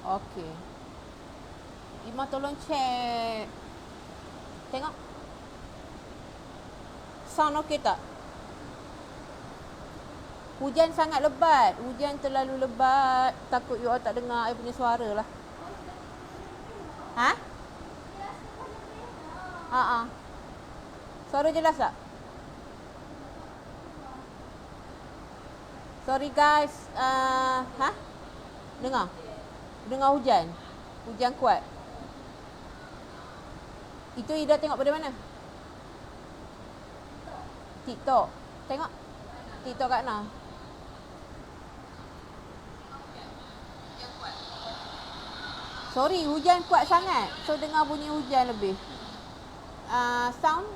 Okey. Ima tolong check. Tengok. Sound okey tak? Hujan sangat lebat. Hujan terlalu lebat. Takut you all tak dengar I punya suara lah. Ha? Ha. Suara jelas tak? Sorry guys. Ha? Dengar? Dengar hujan? Hujan kuat. Itu Ida tengok pada mana? TikTok. Tengok. TikTok kat mana? Sorry, hujan kuat sangat. So dengar bunyi hujan lebih. Sound?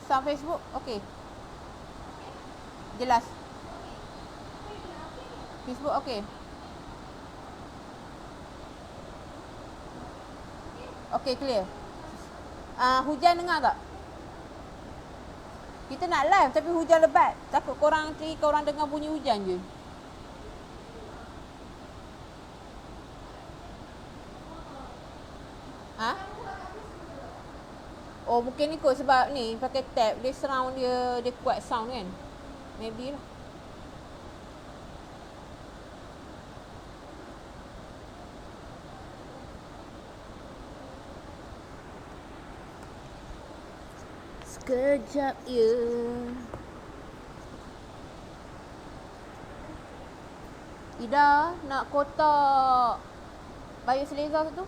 Sound Facebook? Okey. Jelas. Facebook okey. Okey, clear. Hujan dengar tak? Kita nak live tapi hujan lebat. Takut korang dengar bunyi hujan je. Ha? Oh, mungkin ikut sebab ni pakai tab, dia surround dia kuat sound kan. Maybe lah. Sekejap ya. Ida nak kotak Bayu Seleza satu.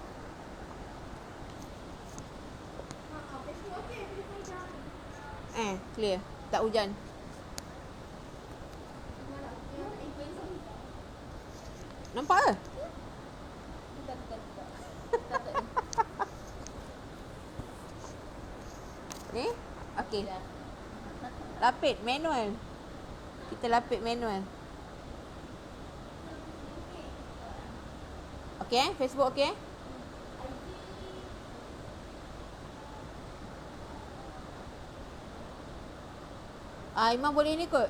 Clear. Tak hujan. Nampak ke? Ni? Okey. Lapit manual. Kita lapit manual. Okey, Facebook okey? Imam boleh ni kot.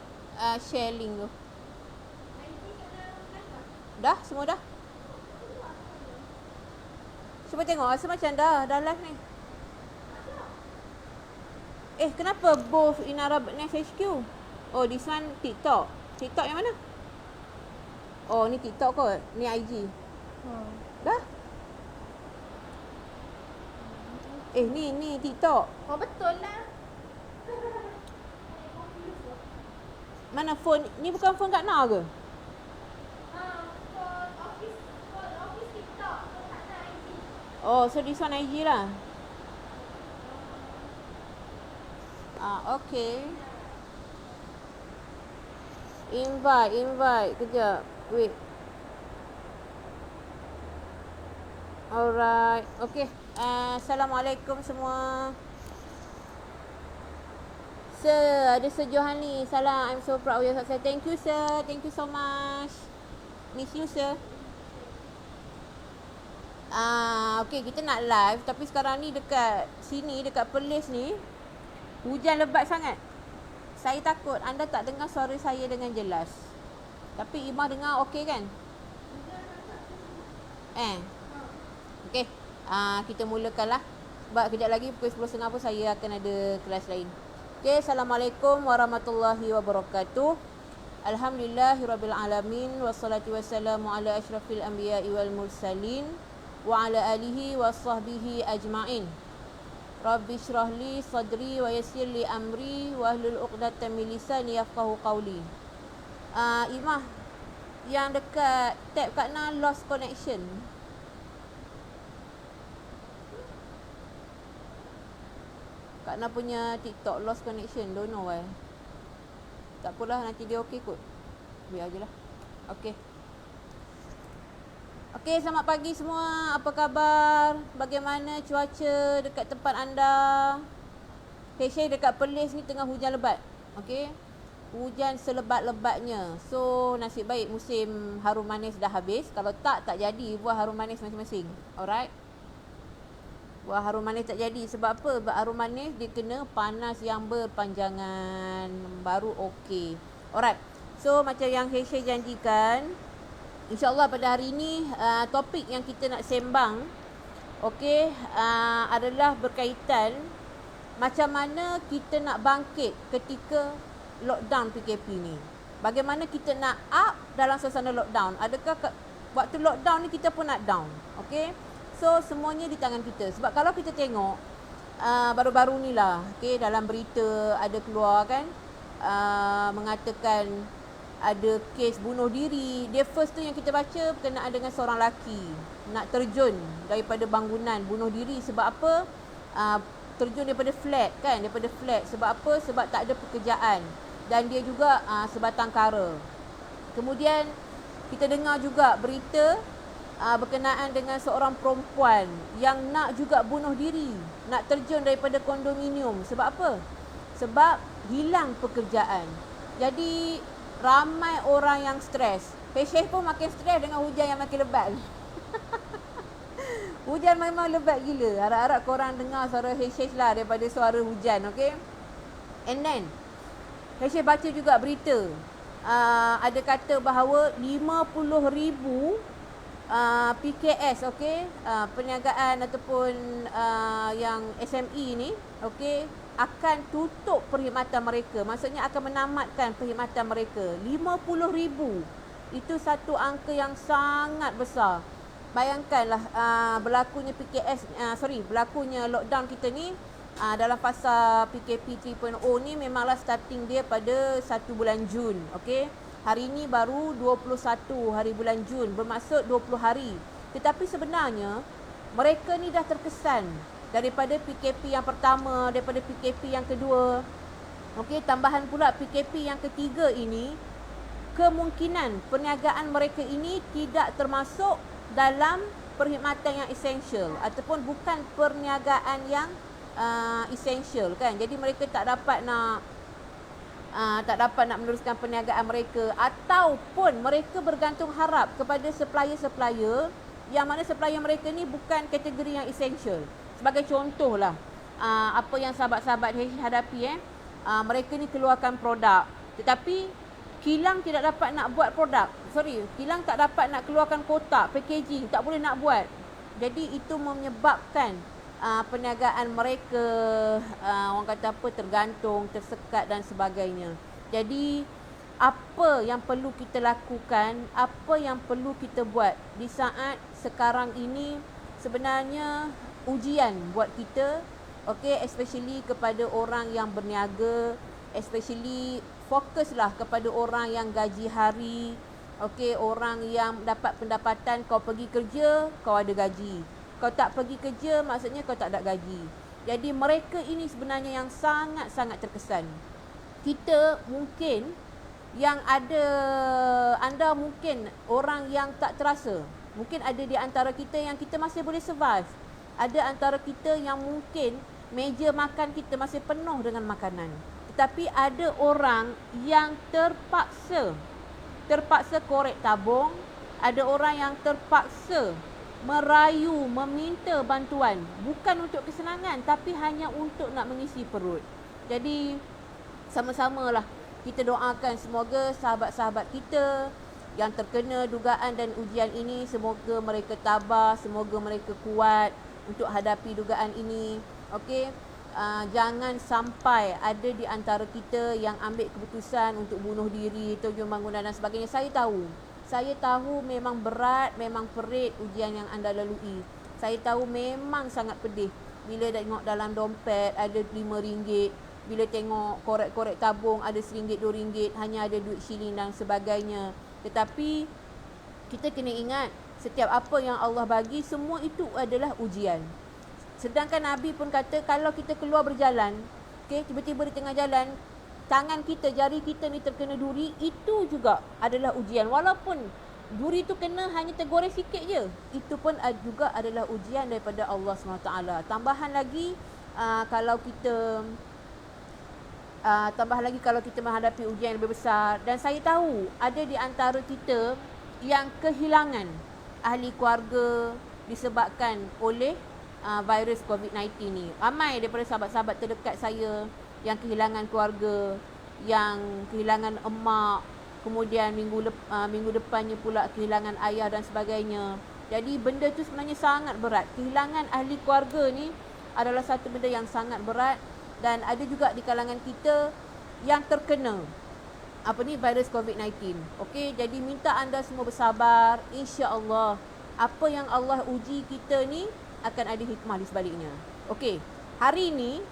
Share link tu. Dah? Semua dah? Cuba tengok. Rasa macam dah live ni. Kenapa both Inara Bird Nest HQ? Oh, this one TikTok. TikTok yang mana? Oh, ni TikTok kot. Ni IG. Dah? Ni TikTok. Oh, betul lah. Mana phone? Ni bukan phone Kak Na ke? Phone office TikTok. Tak nak IG. Oh, so this one IG lah. Okay. Invite. Kejap. Wait. Alright. Okay. Assalamualaikum semua. Sir, ada Sir Johani. Salam. I'm so proud of your success. Thank you, sir. Thank you so much. Miss you, sir. Okay, kita nak live. Tapi sekarang ni dekat sini, dekat Perlis ni, hujan lebat sangat. Saya takut anda tak dengar suara saya dengan jelas. Tapi Imah dengar okey kan? Okay. Kita mulakanlah. Sebab kejap lagi pukul 10.30 pun saya akan ada kelas lain. Okay, Assalamualaikum warahmatullahi wabarakatuh. Alhamdulillahirabbil alamin wassalatu wassalamu ala asyrafil anbiya'i wal mursalin wa ala alihi washabbihi ajmain. Rabbi shrah li sadri wa yassir li amri wa hlul 'uqdatam min lisani yafqahu qawli. Imah yang dekat tab Kak Na lost connection. Kak Na punya TikTok lost connection, don't know why. Tak apalah, nanti dia okey kot. Biar je lah. Okay, selamat pagi semua. Apa khabar? Bagaimana cuaca dekat tempat anda? Dekat Perlis ni tengah hujan lebat. Okay, hujan selebat-lebatnya. So, nasib baik musim harum manis dah habis. Kalau tak jadi buah harum manis masing-masing. Alright? Buah harum manis tak jadi. Sebab apa? Sebab harum manis dia kena panas yang berpanjangan. Baru okey. Alright. So, macam yang Hesha janjikan, InsyaAllah pada hari ini topik yang kita nak sembang adalah berkaitan macam mana kita nak bangkit ketika lockdown PKP ni. Bagaimana kita nak up dalam suasana lockdown. Adakah waktu lockdown ni kita pun nak down. Okey. So semuanya di tangan kita. Sebab kalau kita tengok baru-baru ni lah, dalam berita ada keluar kan, mengatakan ada kes bunuh diri. Dia first tu yang kita baca berkenaan dengan seorang lelaki nak terjun daripada bangunan, bunuh diri. Sebab apa? Terjun daripada flat kan, daripada flat. Sebab apa? Sebab tak ada pekerjaan. Dan dia juga sebatang kara. Kemudian kita dengar juga berita berkenaan dengan seorang perempuan yang nak juga bunuh diri, nak terjun daripada kondominium. Sebab apa? Sebab hilang pekerjaan. Jadi ramai orang yang stres. Peshe pun makin stres dengan hujan yang makin lebat. Hujan memang lebat gila. Harap-harap korang dengar suara Heshesh lah daripada suara hujan, okey? And then Heshesh baca juga berita. Ada kata bahawa 50,000 PKS, perniagaan ataupun yang SME ni, akan tutup perkhidmatan mereka. Maksudnya akan menamatkan perkhidmatan mereka. 50,000. Itu satu angka yang sangat besar. Bayangkanlah berlakunya berlakunya lockdown kita ni dalam fasa PKP 3.0 ni memanglah starting dia pada 1 bulan Jun, Hari ini baru 21 hari bulan Jun, bermaksud 20 hari. Tetapi sebenarnya mereka ni dah terkesan daripada PKP yang pertama, daripada PKP yang kedua. Tambahan pula PKP yang ketiga ini, kemungkinan perniagaan mereka ini tidak termasuk dalam perkhidmatan yang essential ataupun bukan perniagaan yang essential kan. Jadi mereka tak dapat nak meneruskan perniagaan mereka, ataupun mereka bergantung harap kepada supplier-supplier yang mana supplier mereka ni bukan kategori yang essential. Sebagai contohlah, apa yang sahabat-sahabat hadapi, mereka ni keluarkan produk tetapi kilang tidak dapat nak buat produk. Kilang tak dapat nak keluarkan kotak, packaging, tak boleh nak buat. Jadi itu menyebabkan perniagaan mereka orang kata apa, tergantung, tersekat dan sebagainya. Jadi apa yang perlu kita lakukan, apa yang perlu kita buat di saat sekarang ini sebenarnya ujian buat kita, especially kepada orang yang berniaga, especially fokuslah kepada orang yang gaji hari, orang yang dapat pendapatan. Kau pergi kerja, kau ada gaji. Kau tak pergi kerja, maksudnya kau tak ada gaji. Jadi mereka ini sebenarnya yang sangat-sangat terkesan. Kita mungkin yang ada, anda mungkin orang yang tak terasa. Mungkin ada di antara kita yang kita masih boleh survive. Ada antara kita yang mungkin meja makan kita masih penuh dengan makanan. Tetapi ada orang yang terpaksa korek tabung. Ada orang yang terpaksa merayu, meminta bantuan. Bukan untuk kesenangan, tapi hanya untuk nak mengisi perut. Jadi sama-samalah kita doakan semoga sahabat-sahabat kita yang terkena dugaan dan ujian ini, semoga mereka tabah, semoga mereka kuat untuk hadapi dugaan ini. Jangan sampai ada di antara kita yang ambil keputusan untuk bunuh diri, terjun bangunan dan sebagainya. Saya tahu memang berat, memang perit ujian yang anda lalui. Saya tahu memang sangat pedih bila tengok dalam dompet ada RM5, bila tengok korek-korek tabung ada RM1, RM2, hanya ada duit shilling dan sebagainya. Tetapi kita kena ingat, setiap apa yang Allah bagi, semua itu adalah ujian. Sedangkan Nabi pun kata, kalau kita keluar berjalan, tiba-tiba di tengah jalan, tangan kita, jari kita ni terkena duri, itu juga adalah ujian. Walaupun duri tu kena hanya tergores sikit je, itu pun juga adalah ujian daripada Allah SWT. Tambahan lagi kalau kita menghadapi ujian yang lebih besar. Dan saya tahu ada di antara kita yang kehilangan ahli keluarga disebabkan oleh virus COVID-19 ni. Ramai daripada sahabat-sahabat terdekat saya yang kehilangan keluarga, yang kehilangan emak, kemudian minggu depannya pula kehilangan ayah dan sebagainya. Jadi benda tu sebenarnya sangat berat. Kehilangan ahli keluarga ni adalah satu benda yang sangat berat, dan ada juga di kalangan kita yang terkena virus COVID-19. Okey, jadi minta anda semua bersabar. Insya-Allah apa yang Allah uji kita ni akan ada hikmah di sebaliknya. Okey, hari ni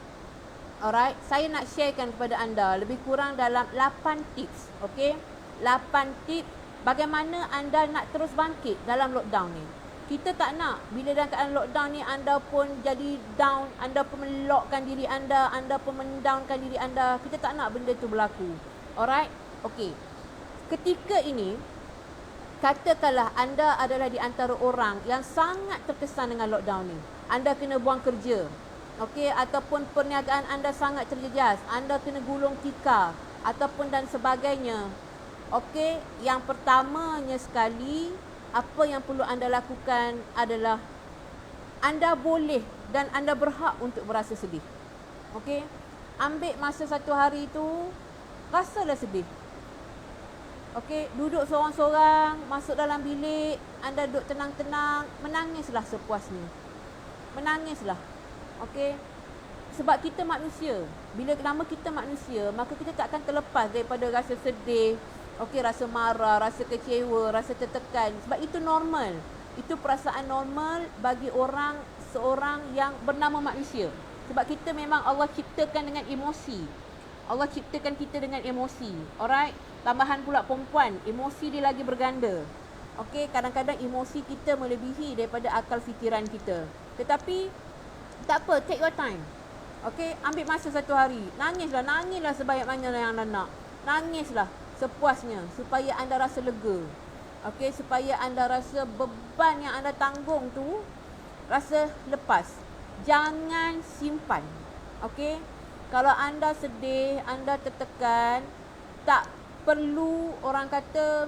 alright, saya nak sharekan kepada anda lebih kurang dalam 8 tips. Okey, 8 tips bagaimana anda nak terus bangkit dalam lockdown ni. Kita tak nak bila dalam keadaan lockdown ni anda pun jadi down, anda pun melockkan diri anda pun mendownkan diri anda. Kita tak nak benda tu berlaku. Alright? Okey. Ketika ini, katakanlah anda adalah di antara orang yang sangat terkesan dengan lockdown ni. Anda kena buang kerja. Okey, ataupun perniagaan anda sangat terjejas, anda kena gulung tikar ataupun dan sebagainya. Okey, yang pertamanya sekali, apa yang perlu anda lakukan adalah anda boleh dan anda berhak untuk berasa sedih. Okey, ambil masa satu hari tu, rasalah sedih. Okey, duduk seorang-seorang, masuk dalam bilik, anda duduk tenang-tenang, menangislah sepuasnya. Menangislah. Okey, sebab kita manusia. Bila nama kita manusia, maka kita tak akan terlepas daripada rasa sedih, okey, rasa marah, rasa kecewa, rasa tertekan. Sebab itu normal. Itu perasaan normal bagi seorang yang bernama manusia. Sebab kita memang Allah ciptakan dengan emosi. Allah ciptakan kita dengan emosi. Alright? Tambahan pula perempuan, emosi dia lagi berganda. Okey, kadang-kadang emosi kita melebihi daripada akal fikiran kita. Tetapi tak apa, take your time. Okey, ambil masa satu hari. Nangislah sebanyak mana yang anda nak. Nangislah sepuasnya supaya anda rasa lega. Okey, supaya anda rasa beban yang anda tanggung tu rasa lepas. Jangan simpan. Okey, kalau anda sedih, anda tertekan, tak perlu orang kata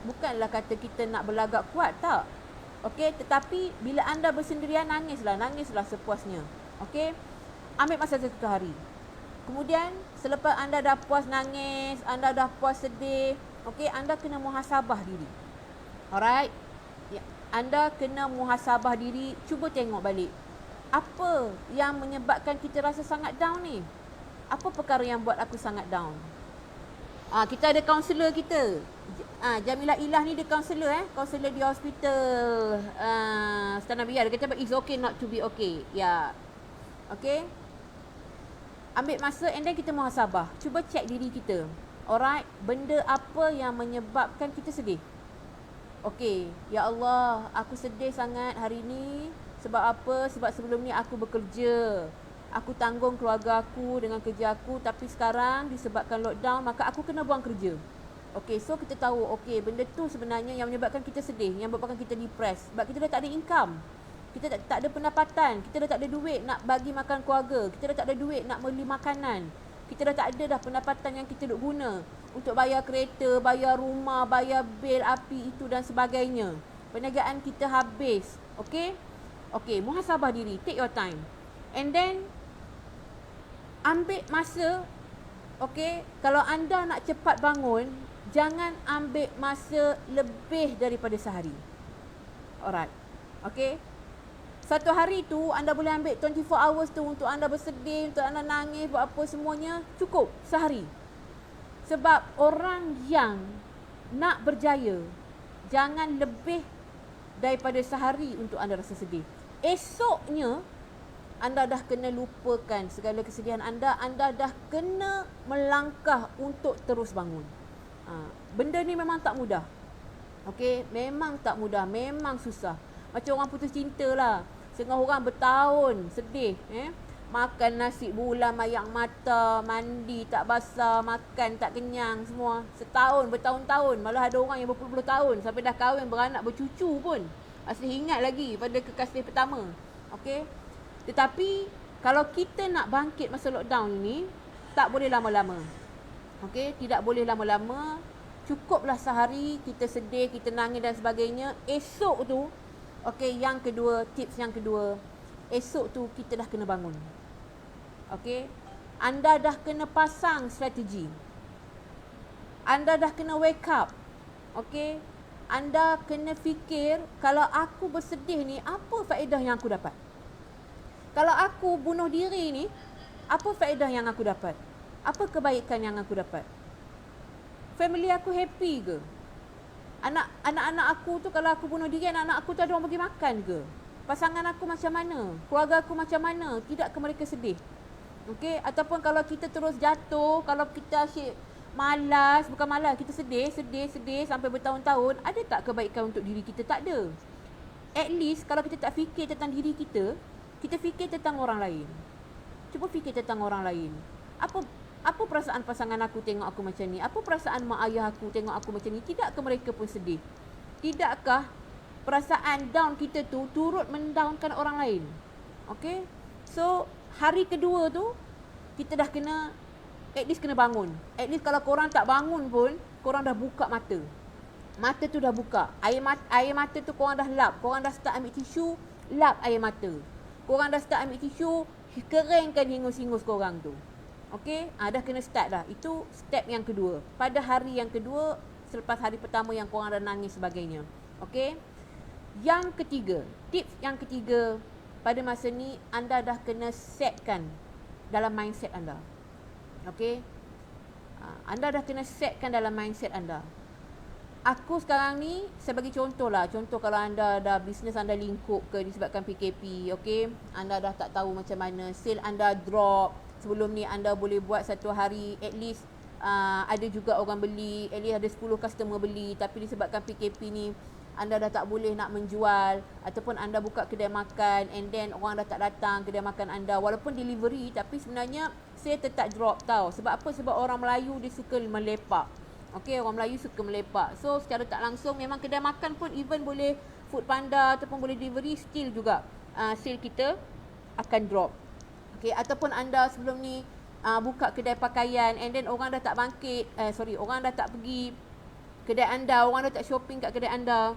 bukanlah kata kita nak berlagak kuat, tak. Okey, tetapi bila anda bersendirian, nangislah sepuasnya. Okey, ambil masa satu hari. Kemudian selepas anda dah puas nangis, anda dah puas sedih, okey, anda kena muhasabah diri. Alright? Ya, anda kena muhasabah diri, cuba tengok balik. Apa yang menyebabkan kita rasa sangat down ni? Apa perkara yang buat aku sangat down? Kita ada kaunselor kita. Jamilah Ilah ni dia kaunselor kaunselor di hospital Sultan Nabiyah. Dia kata it's okay not to be okay. Ya. Okay. Ambil masa and then kita muhasabah. Cuba check diri kita. Alright, benda apa yang menyebabkan kita sedih? Okay, ya Allah, aku sedih sangat hari ni. Sebab apa? Sebab sebelum ni aku bekerja. Aku tanggung keluarga aku dengan kerja aku, tapi sekarang disebabkan lockdown, maka aku kena buang kerja. Okey, so kita tahu, okey, benda tu sebenarnya yang menyebabkan kita sedih, yang menyebabkan kita depress. Sebab kita dah tak ada income. Kita tak ada pendapatan, kita dah tak ada duit nak bagi makan keluarga, kita dah tak ada duit nak beli makanan. Kita dah tak ada dah pendapatan yang kita duk guna untuk bayar kereta, bayar rumah, bayar bil api itu dan sebagainya. Perniagaan kita habis. Okey? Okey, muhasabah diri, take your time. And then ambil masa, okey, kalau anda nak cepat bangun, jangan ambil masa lebih daripada sehari. Alright. Okey. Satu hari tu anda boleh ambil 24 hours tu untuk anda bersedih, untuk anda nangis, buat apa semuanya, cukup sehari. Sebab orang yang nak berjaya, jangan lebih daripada sehari untuk anda rasa sedih. Esoknya anda dah kena lupakan segala kesedihan anda dah kena melangkah untuk terus bangun. Benda ni memang tak mudah. Okey, memang tak mudah, memang susah. Macam orang putus cinta lah. Setengah orang bertahun sedih, makan nasi bulan mayak mata, mandi tak basah, makan tak kenyang semua. Setahun, bertahun-tahun, malah ada orang yang berpuluh-puluh tahun sampai dah kahwin, beranak, bercucu pun masih ingat lagi pada kekasih pertama. Okey. Tetapi kalau kita nak bangkit masa lockdown ni, tak boleh lama-lama. Okey, tidak boleh lama-lama. Cukuplah sehari kita sedih, kita nangis dan sebagainya. Esok tu, okey, yang kedua, tips yang kedua, esok tu kita dah kena bangun. Okey, anda dah kena pasang strategi. Anda dah kena wake up. Okey? Anda kena fikir, kalau aku bersedih ni, apa faedah yang aku dapat? Kalau aku bunuh diri ni, apa faedah yang aku dapat? Apa kebaikan yang aku dapat? Family aku happy ke? Anak-anak aku tu, kalau aku bunuh diri, anak-anak aku tu ada orang bagi makan ke? Pasangan aku macam mana? Keluarga aku macam mana? Tidak ke mereka sedih? Okey? Ataupun kalau kita terus jatuh, kalau kita asyik malas, bukan malas, kita sedih sampai bertahun-tahun, ada tak kebaikan untuk diri kita? Tak ada. At least kalau kita tak fikir tentang diri kita, kita fikir tentang orang lain. Cuba fikir tentang orang lain. Apa perasaan pasangan aku tengok aku macam ni? Apa perasaan mak ayah aku tengok aku macam ni? Tidak ke mereka pun sedih? Tidakkah perasaan down kita tu turut mendownkan orang lain? Okay? So, hari kedua tu, kita dah kena, at least kena bangun. At least kalau korang tak bangun pun, korang dah buka mata. Mata tu dah buka. Air mata tu korang dah lap. Korang dah start ambil tisu, lap air mata. Korang dah start ambil tisu, keringkan hingus-hingus korang tu. Okey, dah kena start dah. Itu step yang kedua. Pada hari yang kedua, selepas hari pertama yang korang dah nangis sebagainya. Okey. Yang ketiga, tips yang ketiga, pada masa ni anda dah kena setkan dalam mindset anda. Okey. Anda dah kena setkan dalam mindset anda. Aku sekarang ni, saya bagi contoh lah. Contoh kalau anda dah bisnes anda lingkup ke disebabkan PKP, okey. Anda dah tak tahu macam mana, sale anda drop. Sebelum ni anda boleh buat satu hari at least ada juga orang beli, at least ada 10 customer beli, tapi disebabkan PKP ni anda dah tak boleh nak menjual, ataupun anda buka kedai makan and then orang dah tak datang kedai makan anda walaupun delivery, tapi sebenarnya sale tetap drop tau. Sebab apa? Sebab orang Melayu dia suka melepak. Okey, orang Melayu suka melepak. So secara tak langsung memang kedai makan pun even boleh food panda ataupun boleh delivery, still juga sale kita akan drop. Okay, ataupun anda sebelum ni buka kedai pakaian and then orang dah tak bangkit, orang dah tak pergi kedai anda, orang dah tak shopping kat kedai anda.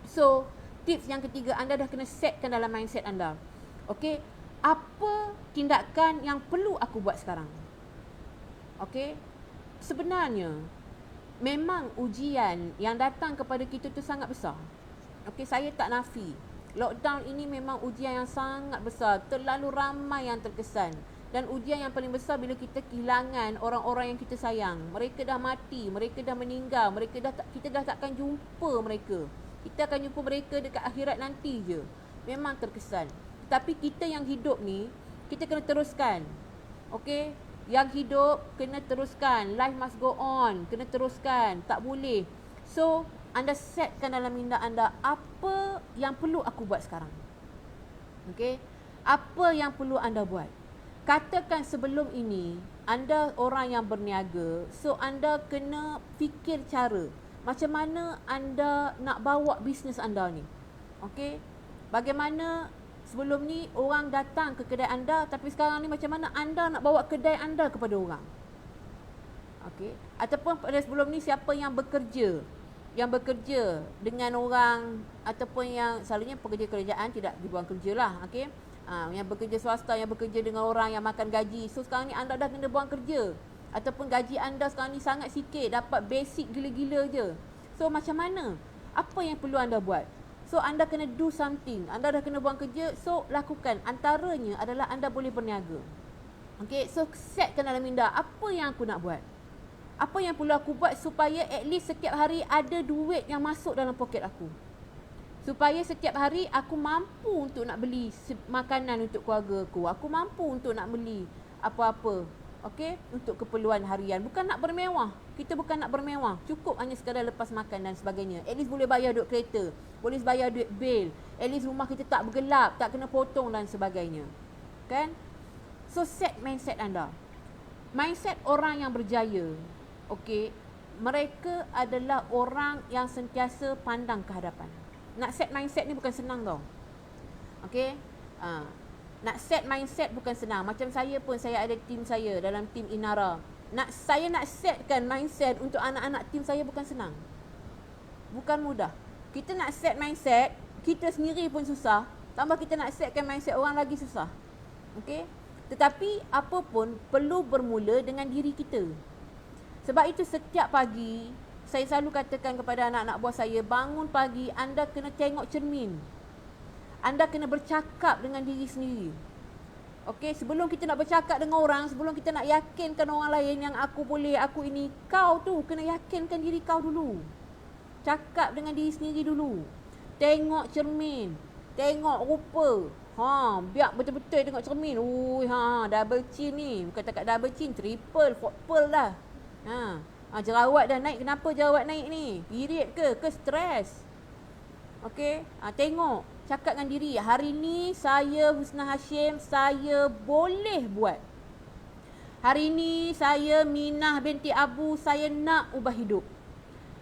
So, tips yang ketiga, anda dah kena setkan dalam mindset anda. Okay, apa tindakan yang perlu aku buat sekarang? Okay, sebenarnya memang ujian yang datang kepada kita tu sangat besar. Okay, saya tak nafi. Lockdown ini memang ujian yang sangat besar. Terlalu ramai yang terkesan. Dan ujian yang paling besar bila kita kehilangan orang-orang yang kita sayang. Mereka dah mati, mereka dah meninggal, kita dah takkan jumpa mereka. Kita akan jumpa mereka dekat akhirat nanti je. Memang terkesan. Tapi kita yang hidup ni, kita kena teruskan. Okay? Yang hidup kena teruskan. Life must go on. Kena teruskan. Tak boleh. So, anda setkan dalam minda anda, apa yang perlu aku buat sekarang? Okey? Apa yang perlu anda buat? Katakan sebelum ini, anda orang yang berniaga, so anda kena fikir cara macam mana anda nak bawa bisnes anda ni. Okey? Bagaimana sebelum ni orang datang ke kedai anda, tapi sekarang ni macam mana anda nak bawa kedai anda kepada orang? Okey? Ataupun pada sebelum ni siapa yang bekerja dengan orang, ataupun yang selalunya pekerja kerajaan tidak dibuang kerja lah, okey. Yang bekerja swasta, yang bekerja dengan orang yang makan gaji. So sekarang ni anda dah kena buang kerja, ataupun gaji anda sekarang ni sangat sikit, dapat basic gila-gila je. So macam mana? Apa yang perlu anda buat? So anda kena do something. Anda dah kena buang kerja, so lakukan. Antaranya adalah anda boleh berniaga. Okey, so setkan dalam minda, apa yang aku nak buat? Apa yang perlu aku buat supaya at least setiap hari ada duit yang masuk dalam poket aku? Supaya setiap hari aku mampu untuk nak beli makanan untuk keluarga aku. Aku mampu untuk nak beli apa-apa. Okey? Untuk keperluan harian. Bukan nak bermewah. Kita bukan nak bermewah. Cukup hanya sekadar lepas makan dan sebagainya. At least boleh bayar duit kereta. Boleh bayar duit bil. At least rumah kita tak bergelap. Tak kena potong dan sebagainya. Kan? So set mindset anda. Mindset orang yang berjaya. Okey, mereka adalah orang yang sentiasa pandang ke hadapan. Nak set mindset ni bukan senang tau. Okey, nak set mindset bukan senang. Macam saya pun, saya ada tim saya dalam tim Inara. Saya nak setkan mindset untuk anak-anak tim saya bukan senang. Bukan mudah. Kita nak set mindset, kita sendiri pun susah. Tambah kita nak setkan mindset orang lagi susah. Okey, tetapi apa pun perlu bermula dengan diri kita. Sebab itu setiap pagi, saya selalu katakan kepada anak-anak buah saya, bangun pagi, anda kena tengok cermin. Anda kena bercakap dengan diri sendiri. Okey, sebelum kita nak bercakap dengan orang, sebelum kita nak yakinkan orang lain yang aku boleh, aku ini, kau tu kena yakinkan diri kau dulu. Cakap dengan diri sendiri dulu. Tengok cermin. Tengok rupa. Biar betul-betul tengok cermin. Double chin ni. Bukan takat double chin, triple, quadruple dah. Jerawat dah naik. Kenapa jerawat naik ni? Period ke stres? Okey, tengok. Cakap dengan diri, hari ni saya Husna Hashim, saya boleh buat. Hari ni saya Minah binti Abu, saya nak ubah hidup.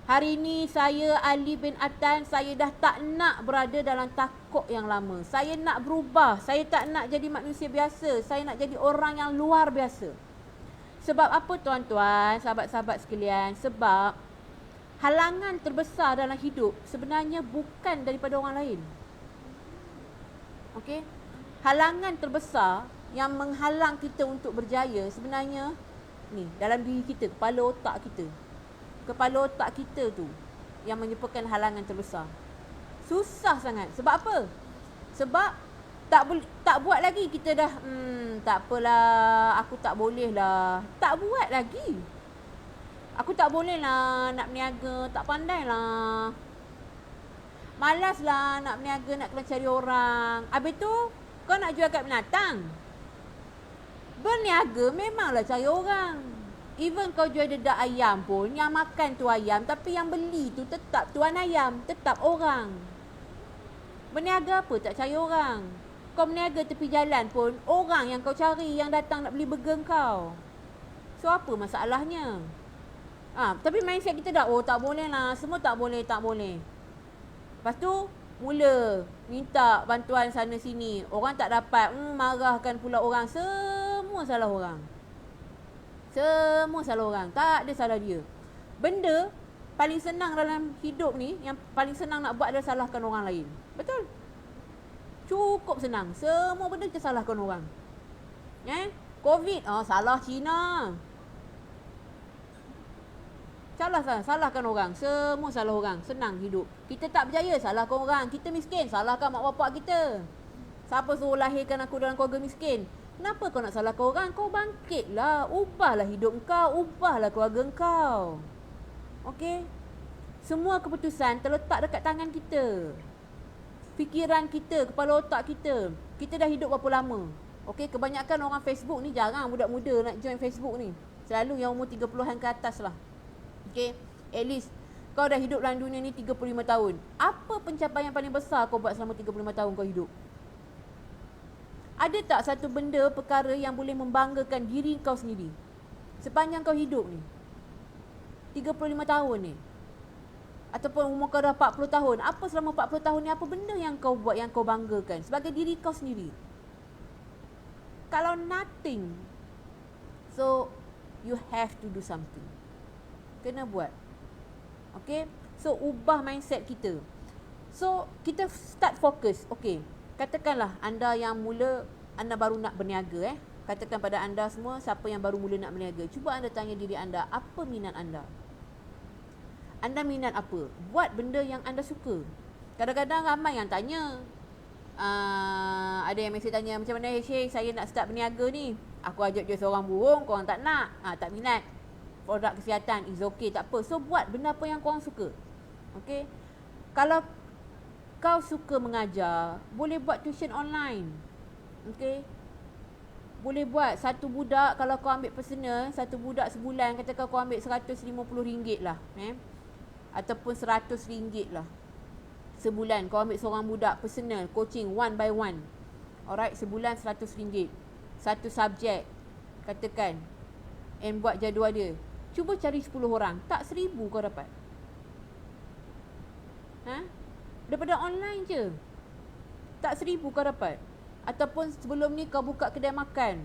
Hari ni saya Ali bin Atan, saya dah tak nak berada dalam takut yang lama. Saya nak berubah, saya tak nak jadi manusia biasa, saya nak jadi orang yang luar biasa. Sebab apa tuan-tuan, sahabat-sahabat sekalian? Sebab halangan terbesar dalam hidup sebenarnya bukan daripada orang lain. Okey? Halangan terbesar yang menghalang kita untuk berjaya sebenarnya ni, dalam diri kita, kepala otak kita. Kepala otak kita tu yang menyebabkan halangan terbesar. Susah sangat. Sebab apa? Sebab tak buat lagi, kita dah tak apalah, aku tak boleh lah. Tak buat lagi. Aku tak boleh lah nak berniaga, tak pandai lah. Malas lah nak berniaga, nak kena cari orang. Habis tu, kau nak jual kat binatang. Berniaga memanglah cari orang. Even kau jual dedak ayam pun, yang makan tu ayam, tapi yang beli tu tetap tuan ayam, tetap orang. Berniaga apa tak cari orang? Kau berniaga tepi jalan pun, orang yang kau cari yang datang nak beli burger kau. So apa masalahnya? Tapi mindset kita dah, tak boleh lah, semua tak boleh. Lepas tu, mula minta bantuan sana sini. Orang tak dapat, marahkan pula orang. Semua salah orang. Tak ada salah dia. Benda paling senang dalam hidup ni, yang paling senang nak buat adalah salahkan orang lain. Betul? Cukup senang. Semua benda kita salahkan orang. Covid, salah Cina. Salahkan orang. Semua salah orang. Senang hidup. Kita tak berjaya, salahkan orang. Kita miskin, salahkan mak bapak kita. Siapa suruh lahirkan aku dalam keluarga miskin? Kenapa kau nak salahkan orang? Kau bangkitlah. Ubahlah hidup kau. Ubahlah keluarga kau. Okey? Semua keputusan terletak dekat tangan kita. Fikiran kita, kepala otak kita. Kita dah hidup berapa lama? Okey, kebanyakan orang Facebook ni jarang budak muda nak join Facebook ni. Selalu yang umur 30-an ke atas lah. Okay, at least kau dah hidup dalam dunia ni 35 tahun. Apa pencapaian paling besar kau buat selama 35 tahun kau hidup? Ada tak satu benda, perkara yang boleh membanggakan diri kau sendiri sepanjang kau hidup ni? 35 tahun ni. Ataupun umur kau dah 40 tahun. Apa selama 40 tahun ni, apa benda yang kau buat yang kau banggakan sebagai diri kau sendiri? Kalau nothing, so you have to do something. Kena buat. Okay. So, ubah mindset kita. So, kita start fokus. Okay. Katakanlah anda yang mula, anda baru nak berniaga. Katakan pada anda semua, siapa yang baru mula nak berniaga. Cuba anda tanya diri anda, apa minat anda? Anda minat apa? Buat benda yang anda suka. Kadang-kadang ramai yang tanya. Ada yang mesej tanya, macam mana Syekh, saya nak start berniaga ni. Aku ajak jual seorang burung, korang tak nak. Tak minat. Produk kesihatan, is okay, tak apa. So, buat benda apa yang korang suka. Okay. Kalau kau suka mengajar, boleh buat tuition online. Okay. Boleh buat satu budak, kalau kau ambil personal, satu budak sebulan, katakan kau ambil RM150 lah. Ataupun RM100 lah. Sebulan, kau ambil seorang budak personal, coaching, one by one. Alright, sebulan RM100. Satu subjek, katakan. And buat jadual dia. Cuba cari 10 orang. Tak 1,000 kau dapat. Daripada online je. Tak 1,000 kau dapat. Ataupun sebelum ni kau buka kedai makan.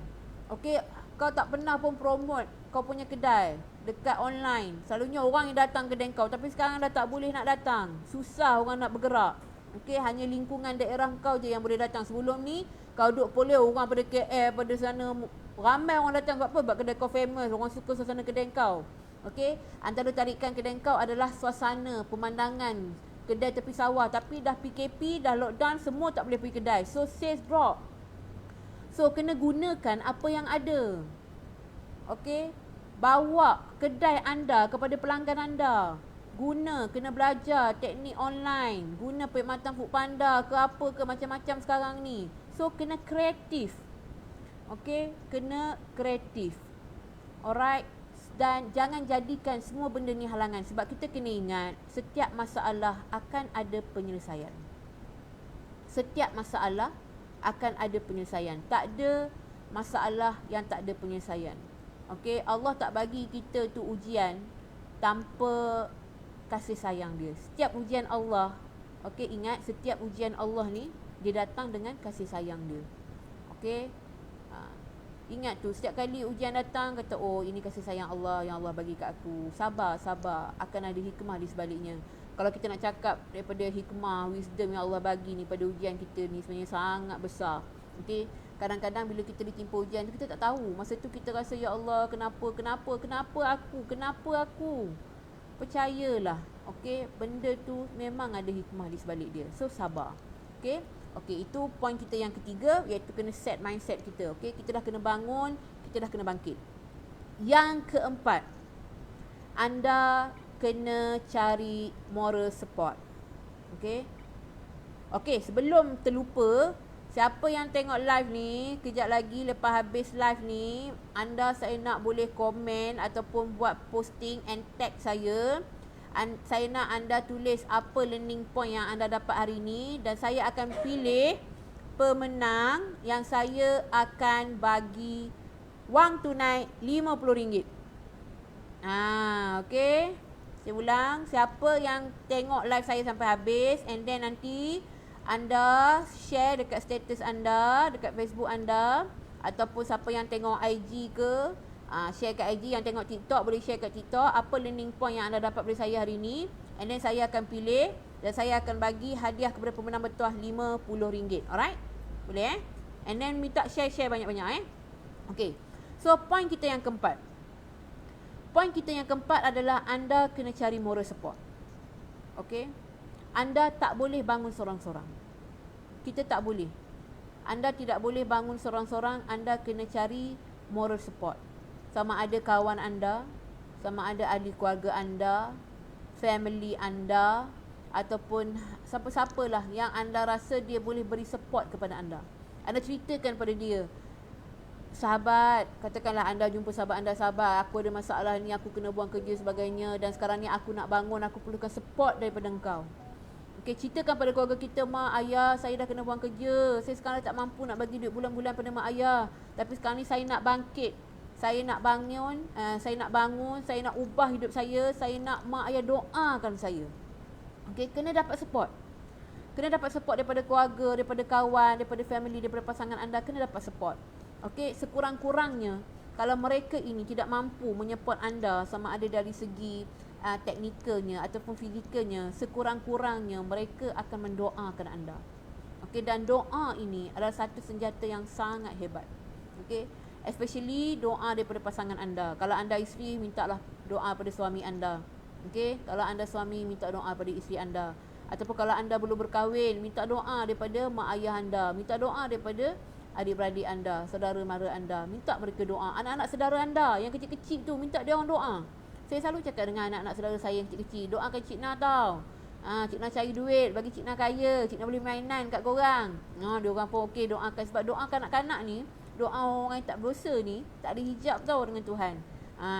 Okay, kau tak pernah pun promote kau punya kedai dekat online. Selalunya orang yang datang kedai kau. Tapi sekarang dah tak boleh nak datang. Susah orang nak bergerak. Okay, hanya lingkungan daerah kau je yang boleh datang. Sebelum ni, kau duduk polio, orang pada KL, pada sana. Ramai orang datang buat apa? Sebab kedai kau famous. Orang suka suasana kedai kau. Okey, antara tarikan kedai kau adalah suasana, pemandangan kedai tepi sawah, tapi dah PKP, dah lockdown, semua tak boleh pergi kedai. So sales drop. So kena gunakan apa yang ada. Okey, bawa kedai anda kepada pelanggan anda. Kena belajar teknik online, guna perkhidmatan Foodpanda ke apa ke, macam-macam sekarang ni. So kena kreatif. Okey, kena kreatif. Alright. Dan jangan jadikan semua benda ni halangan, sebab kita kena ingat setiap masalah akan ada penyelesaian. Setiap masalah akan ada penyelesaian. Tak ada masalah yang tak ada penyelesaian. Okey, Allah tak bagi kita tu ujian tanpa kasih sayang dia. Setiap ujian Allah, okey, ingat setiap ujian Allah ni dia datang dengan kasih sayang dia. Okey. Ingat tu, setiap kali ujian datang, kata, oh ini kasih sayang Allah yang Allah bagi kat aku. Sabar, akan ada hikmah di sebaliknya. Kalau kita nak cakap daripada hikmah, wisdom yang Allah bagi ni pada ujian kita ni sebenarnya sangat besar. Okey, kadang-kadang bila kita ditimpa ujian tu, kita tak tahu. Masa tu kita rasa, ya Allah, kenapa aku? Percayalah, okey, benda tu memang ada hikmah di sebalik dia. So sabar. Okey. Okey, itu poin kita yang ketiga, iaitu kena set mindset kita. Okey, kita dah kena bangun, kita dah kena bangkit. Yang keempat, anda kena cari moral support. Okey. Okey, sebelum terlupa, siapa yang tengok live ni, kejap lagi lepas habis live ni, anda saya nak boleh komen ataupun buat posting and tag saya. Saya nak anda tulis apa learning point yang anda dapat hari ini, dan saya akan pilih pemenang yang saya akan bagi wang tunai RM50. Okey. Saya ulang, siapa yang tengok live saya sampai habis, and then nanti anda share dekat status anda, dekat Facebook anda, ataupun siapa yang tengok IG ke, share kat IG. Yang tengok TikTok boleh share kat TikTok apa learning point yang anda dapat dari saya hari ini, and then saya akan pilih dan saya akan bagi hadiah kepada pemenang bertuah RM50. Alright? Boleh And then minta share banyak-banyak Okay. So point kita yang keempat. Point kita yang keempat adalah anda kena cari moral support. Okay. Anda tak boleh bangun sorang-sorang. Kita tak boleh. Anda tidak boleh bangun sorang-sorang. Anda kena cari moral support. Sama ada kawan anda, sama ada ahli keluarga anda, family anda, ataupun siapa-siapalah yang anda rasa dia boleh beri support kepada anda. Anda ceritakan pada dia, sahabat, katakanlah anda jumpa sahabat anda, sahabat, aku ada masalah ni, aku kena buang kerja sebagainya, dan sekarang ni aku nak bangun, aku perlukan support daripada engkau. Okey, ceritakan pada keluarga kita, mak, ayah, saya dah kena buang kerja, saya sekarang tak mampu nak bagi duit bulan-bulan pada mak ayah, tapi sekarang ni saya nak bangkit, saya nak bangun, saya nak ubah hidup saya nak mak ayah doakan saya. Okey, kena dapat support. Kena dapat support daripada keluarga, daripada kawan, daripada family, daripada pasangan anda, kena dapat support. Okey, sekurang-kurangnya kalau mereka ini tidak mampu menyupport anda sama ada dari segi teknikalnya ataupun fizikalnya, sekurang-kurangnya mereka akan mendoakan anda. Okey, dan doa ini adalah satu senjata yang sangat hebat. Okey, especially doa daripada pasangan anda. Kalau anda isteri, mintalah doa pada suami anda. Okey, kalau anda suami, minta doa pada isteri anda. Ataupun kalau anda belum berkahwin, minta doa daripada mak ayah anda, minta doa daripada adik-beradik anda, saudara mara anda, minta mereka doa. Anak-anak saudara anda yang kecil-kecil tu, minta dia orang doa. Saya selalu cakap dengan anak-anak saudara saya yang kecil-kecil, doakan Cik Na tau. Cik Na cari duit, bagi Cik Na kaya, Cik Na boleh mainan kat korang. Dia orang pun okey, doakan. Sebab doa kanak-kanak ni, doa orang yang tak berdosa ni, tak ada hijab tau dengan Tuhan.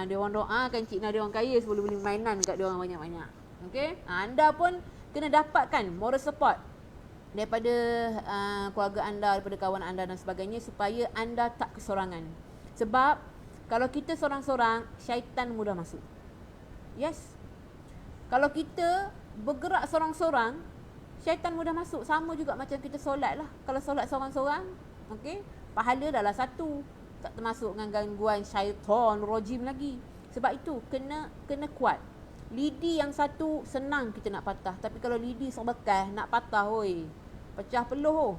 Dia orang doakan Cik Na dia orang kaya sebelum beli mainan kat dia orang banyak-banyak. Okey? Anda pun kena dapatkan moral support daripada keluarga anda, daripada kawan anda dan sebagainya, supaya anda tak kesorangan. Sebab kalau kita sorang-sorang, syaitan mudah masuk. Yes. Kalau kita bergerak sorang-sorang, syaitan mudah masuk. Sama juga macam kita solat lah. Kalau solat sorang-sorang, okey, pahala dah lah satu, tak termasuk dengan gangguan syaitan rajim lagi. Sebab itu kena kuat. Lidi yang satu senang kita nak patah, tapi kalau lidi sebekas nak patah, oi, pecah peluh.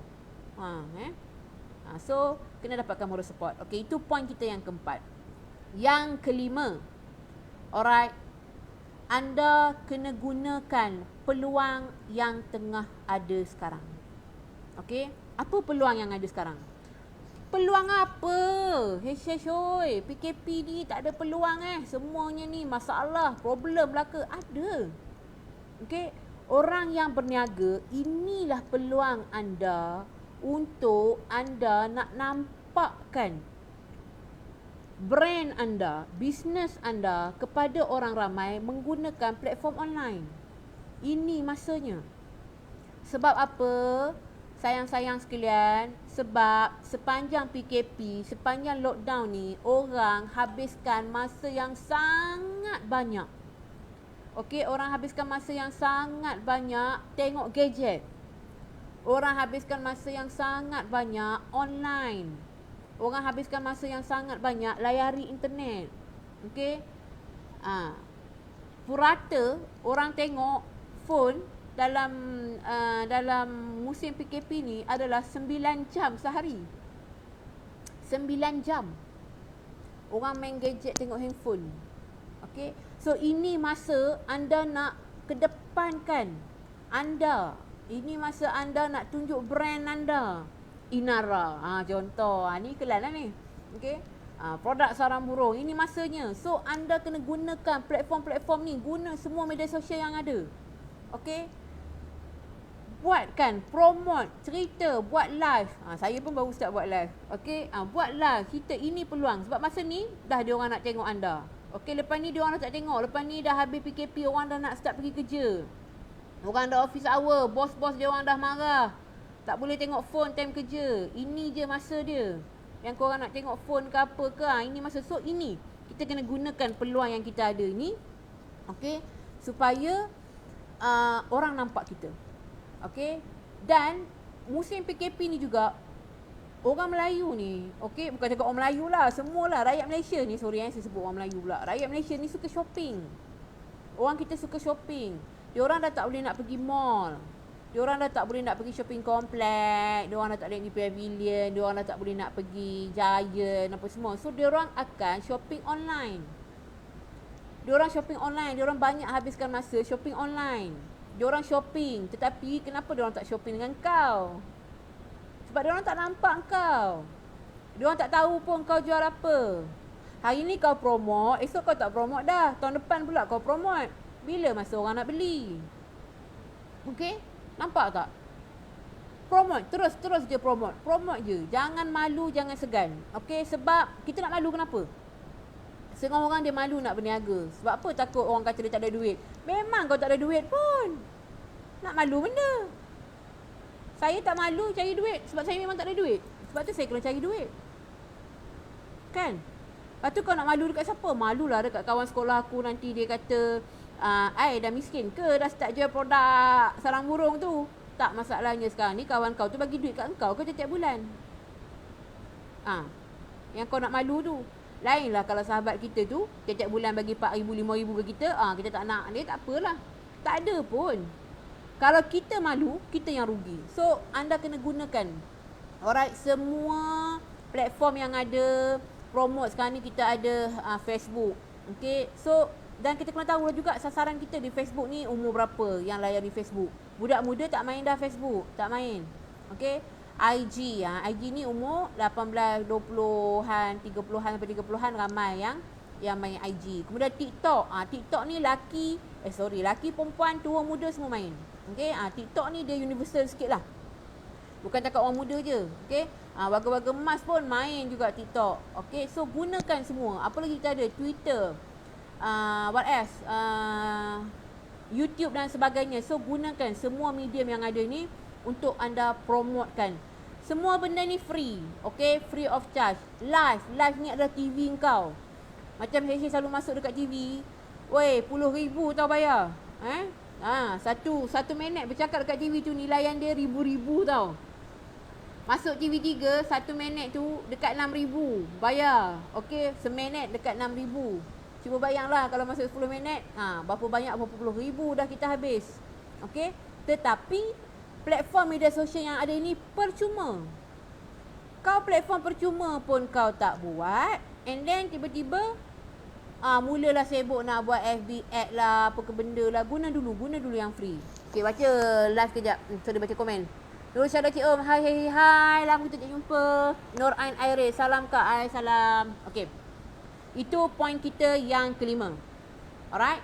So kena dapatkan moral support. Okey, itu point kita yang keempat. Yang kelima, Alright. Anda kena gunakan peluang yang tengah ada sekarang. Okey? Apa peluang yang ada sekarang? Peluang apa? Hoi, PKP ni tak ada peluang Semuanya ni masalah, problem belaka. Ada. Okey? Orang yang berniaga, inilah peluang anda untuk anda nak nampakkan brand anda, bisnes anda kepada orang ramai menggunakan platform online. Ini masanya. Sebab apa? Sayang-sayang sekalian, sebab sepanjang PKP, sepanjang lockdown ni, orang habiskan masa yang sangat banyak. Okey, orang habiskan masa yang sangat banyak tengok gadget. Orang habiskan masa yang sangat banyak online. Orang habiskan masa yang sangat banyak layari internet. Okey? Purata orang tengok phone dalam musim PKP ni adalah 9 jam sehari. 9 jam. Orang main gadget tengok handphone. Okey? So ini masa anda nak kedepankan anda. Ini masa anda nak tunjuk brand anda. Inara. Contoh. Ni kelan lah ni. Okey? Produk sarang burung. Ini masanya. So anda kena gunakan platform-platform ni. Guna semua media sosial yang ada. Okey? Buatkan, promote, cerita, buat live. Saya pun baru start buat live. Okey, buat live. Kita ini peluang. Sebab masa ni dah dia orang nak tengok anda. Okey, lepas ni dia orang dah tak tengok. Lepas ni dah habis PKP, orang dah nak start pergi kerja. Orang dah office hour, bos-bos dia orang dah marah. Tak boleh tengok phone time kerja. Ini je masa dia. Yang korang nak tengok phone ke apa ke, ini masa. So ini kita kena gunakan peluang yang kita ada ni. Okey, supaya orang nampak kita. Okey, dan musim PKP ni juga orang Melayu ni, okey, bukan cakap orang Melayu lah, semualah rakyat Malaysia ni, sorry saya sebut orang Melayu pula. Rakyat Malaysia ni suka shopping. Orang kita suka shopping. Diorang dah tak boleh nak pergi mall. Diorang dah tak boleh nak pergi shopping komplek. Diorang dah tak boleh pergi pavilion. Diorang dah tak boleh nak pergi Giant apa semua. So diorang akan shopping online. Diorang shopping online. Diorang banyak habiskan masa shopping online. Diorang shopping, tetapi kenapa diorang tak shopping dengan kau? Sebab diorang tak nampak kau. Diorang tak tahu pun kau jual apa. Hari ni kau promote, esok kau tak promote dah. Tahun depan pula kau promote. Bila masa orang nak beli? Okey? Nampak tak? Promote, terus je promote. Promote je. Jangan malu, jangan segan. Okey? Sebab kita nak malu kenapa? Setengah orang dia malu nak berniaga. Sebab apa? Takut orang kata dia tak ada duit. Memang kau tak ada duit pun. Nak malu benda. Saya tak malu cari duit. Sebab saya memang tak ada duit. Sebab tu saya kena cari duit. Kan? Lepas tu kau nak malu dekat siapa? Malulah dekat kawan sekolah aku nanti dia kata, ai dah miskin ke? Dah start jual produk sarang burung tu? Tak, masalahnya sekarang ni kawan kau tu bagi duit kat kau tiap bulan. Yang kau nak malu tu. Lainlah kalau sahabat kita tu tiap bulan bagi 4,000, 5,000 ke kita, kita tak nak dia, tak apalah. Tak ada pun. Kalau kita malu, kita yang rugi. So, anda kena gunakan. Alright, semua platform yang ada, promote sekarang ni kita ada Facebook. Okay, so dan kita kena tahu juga sasaran kita di Facebook ni umur berapa yang layari Facebook. Budak muda tak main dah Facebook, tak main. Okay, IG ni umur 18, 20-an, 30-an sampai 30-an ramai yang main IG. Kemudian TikTok. TikTok ni laki perempuan, tua muda semua main. Okey, TikTok ni dia universal sikit lah. Bukan cakap orang muda je. Okey, warga-warga emas pun main juga TikTok. Okey, so gunakan semua. Apa lagi kita ada? Twitter. What else? YouTube dan sebagainya. So gunakan semua medium yang ada ni untuk anda promotekan. Semua benda ni free. Okay, free of charge. Live ni adalah TV kau. Macam Hesha selalu masuk dekat TV. Weh, puluh ribu tau bayar. Satu minit bercakap dekat TV tu nilaian dia ribu-ribu tau. Masuk TV3, 1 minit tu dekat 6,000 bayar. Okay, seminit dekat 6,000. Cuba bayanglah kalau masuk 10 minit, berapa banyak, berapa puluh ribu dah kita habis. Okay, tetapi platform media sosial yang ada ini percuma. Kau platform percuma pun kau tak buat, and then tiba-tiba mulalah sibuk nak buat FB ad lah, apa ke benda lah. Guna dulu yang free. Okay, baca live kejap. So, dia baca komen. Nur Syara Cik Om, hai, lama kita tak jumpa. Nur Ain Airis, salam Kak Ai, salam. Okay, itu point kita yang kelima. Alright.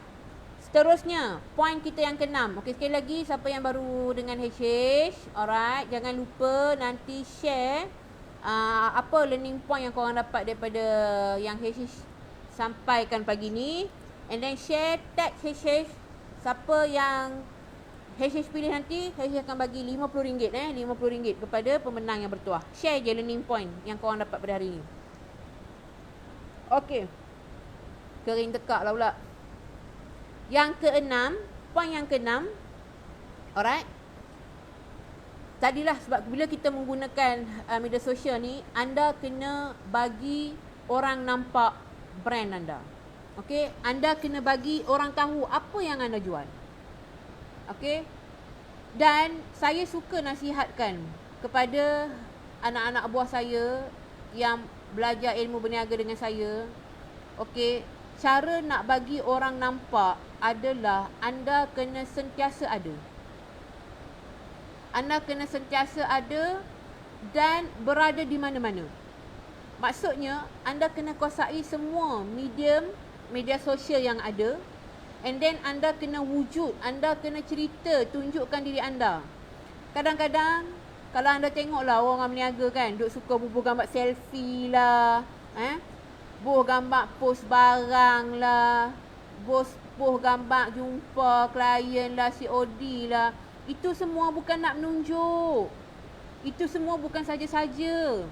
Seterusnya, point kita yang keenam. Okay, sekali lagi, siapa yang baru dengan HH, alright, jangan lupa nanti share apa learning point yang korang dapat daripada yang HH sampaikan pagi ni, and then share, tag HH. Siapa yang HH pilih nanti, HH akan bagi RM50 RM50 kepada pemenang yang bertuah. Share je learning point yang korang dapat pada hari ni. Okey, kering tekak lah pula. Yang keenam, point yang keenam, alright, tadilah sebab bila kita menggunakan media sosial ni, anda kena bagi orang nampak brand anda. Okey, anda kena bagi orang tahu apa yang anda jual. Okey. Dan saya suka nasihatkan kepada anak-anak buah saya yang belajar ilmu berniaga dengan saya. Okey, cara nak bagi orang nampak adalah anda kena sentiasa ada. Anda kena sentiasa ada dan berada di mana-mana. Maksudnya, anda kena kuasai semua media sosial yang ada, and then anda kena wujud, anda kena cerita, tunjukkan diri anda. Kadang-kadang, kalau anda tengoklah orang berniaga kan, duk suka bubuh gambar selfie lah, bubuh gambar post barang lah, bubuh gambar jumpa klien lah, COD lah. Itu semua bukan nak menunjuk. Itu semua bukan saja-saja.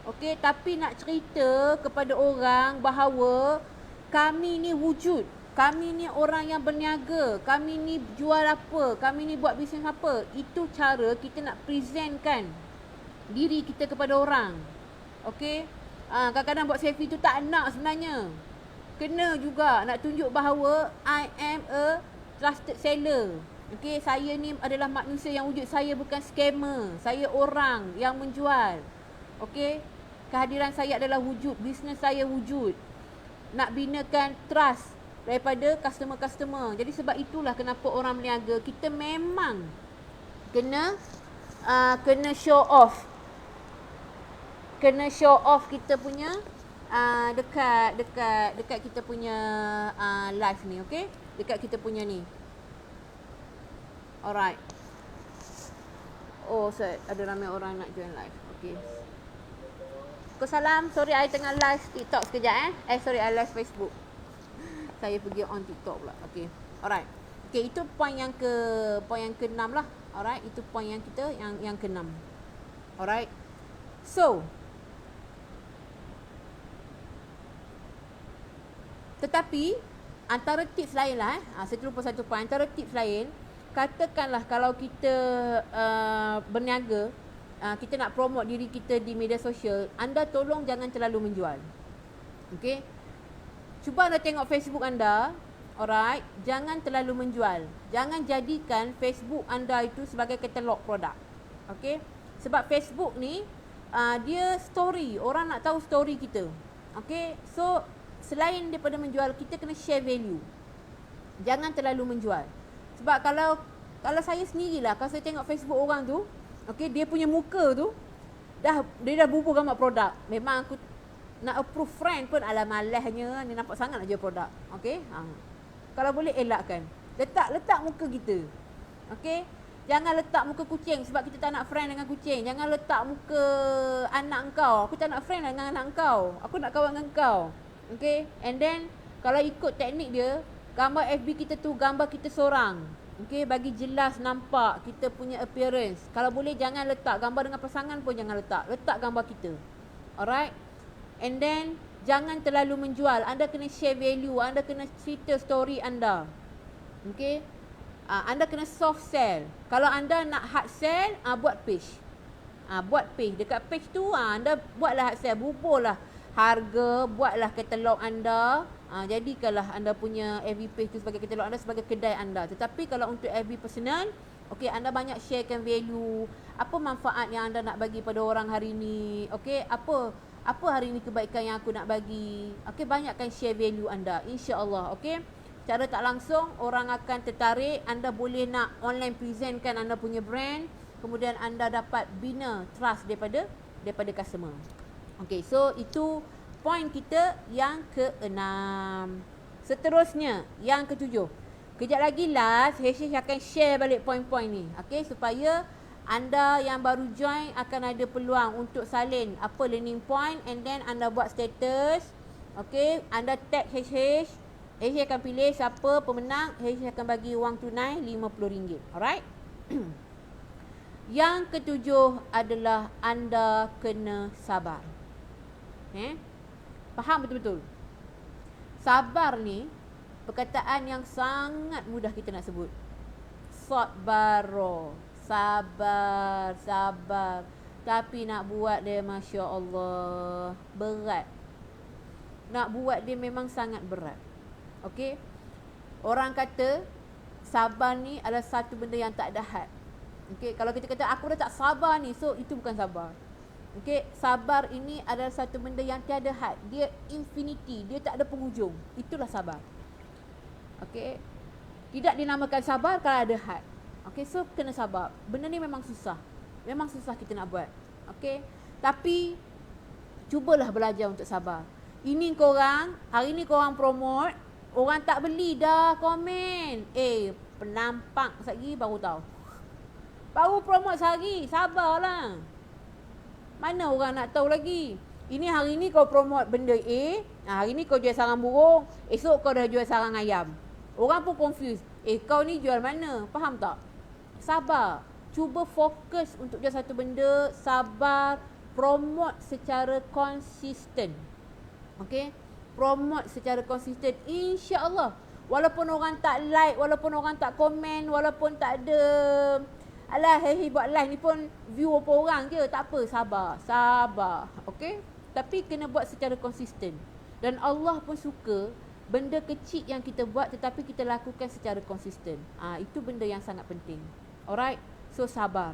Okey, tapi nak cerita kepada orang bahawa kami ni wujud. Kami ni orang yang berniaga. Kami ni jual apa. Kami ni buat bisnes apa. Itu cara kita nak presentkan diri kita kepada orang. Okey. Kadang-kadang buat selfie tu tak nak sebenarnya. Kena juga nak tunjuk bahawa I am a trusted seller. Okey, saya ni adalah manusia yang wujud. Saya bukan scammer. Saya orang yang menjual. Okey, kehadiran saya adalah wujud, bisnes saya wujud. Nak binakan trust daripada customer-customer. Jadi sebab itulah kenapa orang berniaga, kita memang kena show off. Kena show off kita punya dekat kita punya live ni, okey? Dekat kita punya ni. Alright. Oh, ada ramai orang nak join live. Okey. Salam, sorry I tengah live TikTok sekejap sorry I live Facebook. Saya pergi on TikTok pula. Okey. Alright. Okey, itu point yang ke-6 lah. Alright, itu point yang kita yang ke-6. Alright. So, tetapi antara tips lain lah saya terlupa satu point. Antara tips lain, katakanlah kalau kita berniaga, kita nak promote diri kita di media sosial, anda tolong jangan terlalu menjual. Okey? Cuba anda tengok Facebook anda, alright, jangan terlalu menjual. Jangan jadikan Facebook anda itu sebagai katalog produk. Okey? Sebab Facebook ni dia story, orang nak tahu story kita. Okey? So, selain daripada menjual, kita kena share value. Jangan terlalu menjual. Sebab kalau saya sendirilah, kalau saya tengok Facebook orang tu, okey, dia punya muka tu dia dah bubuh gambar produk. Memang aku nak approve friend pun ala malahnya, ni nampak sangat nak jual produk. Okey? Kalau boleh elakkan. Letak muka kita. Okey? Jangan letak muka kucing sebab kita tak nak friend dengan kucing. Jangan letak muka anak kau. Aku tak nak friend dengan anak kau. Aku nak kawan dengan kau. Okey? And then kalau ikut teknik dia, gambar FB kita tu gambar kita seorang. Okey, bagi jelas nampak kita punya appearance. Kalau boleh jangan letak gambar dengan pasangan pun jangan letak. Letak gambar kita. Alright? And then jangan terlalu menjual. Anda kena share value, anda kena cerita story anda. Okey? Anda kena soft sell. Kalau anda nak hard sell, buat page. Buat page. Dekat page tu anda buatlah hard sell, bubuhlah harga, buatlah katalog anda. Jadikanlah anda punya FB page tu sebagai katalog anda, sebagai kedai anda. Tetapi kalau untuk FB personal, okey, anda banyak sharekan value, apa manfaat yang anda nak bagi pada orang hari ni, okey, apa Apa hari ini kebaikan yang aku nak bagi. Okey, banyakkan share value anda, insya-Allah. Okey, cara tak langsung orang akan tertarik. Anda boleh nak online presentkan anda punya brand, kemudian anda dapat bina trust daripada customer. Okey, so itu point kita yang ke-6. Seterusnya yang ke-7. Kejap lagi last, Heshish akan share balik point-point ni. Okey, supaya anda yang baru join akan ada peluang untuk salin apa learning point, and then anda buat status. Okey, anda tag Heshish. Heshish akan pilih siapa pemenang, Heshish akan bagi wang tunai RM50. Alright? Yang ke-7 adalah anda kena sabar. Faham betul-betul? Sabar ni perkataan yang sangat mudah kita nak sebut. Sabaro. Sabar, sabar. Tapi nak buat dia, Masya Allah, berat. Nak buat dia memang sangat berat. Okey? Orang kata sabar ni adalah satu benda yang tak ada had. Okey, kalau kita kata aku dah tak sabar ni, so itu bukan sabar. Okey, sabar ini adalah satu benda yang tiada had. Dia infinity, dia tak ada penghujung. Itulah sabar. Okey. Tidak dinamakan sabar kalau ada had. Okey, so kena sabar. Benda ni memang susah. Memang susah kita nak buat. Okey. Tapi cubalah belajar untuk sabar. Ini korang, hari ni korang promote, orang tak beli dah komen. Penampak sekali baru tahu. Baru promote sehari, sabarlah. Mana orang nak tahu lagi? Ini hari ni kau promote benda A, hari ni kau jual sarang burung, esok kau dah jual sarang ayam. Orang pun confused. Kau ni jual mana? Faham tak? Sabar. Cuba fokus untuk jual satu benda, sabar, promote secara konsisten. Okey? Promote secara konsisten, insya-Allah. Walaupun orang tak like, walaupun orang tak komen, walaupun tak ada, alah, buat live ni pun view berapa orang je, tak apa, sabar, sabar. Okey? Tapi kena buat secara konsisten. Dan Allah pun suka benda kecil yang kita buat tetapi kita lakukan secara konsisten. Itu benda yang sangat penting. Alright? So sabar.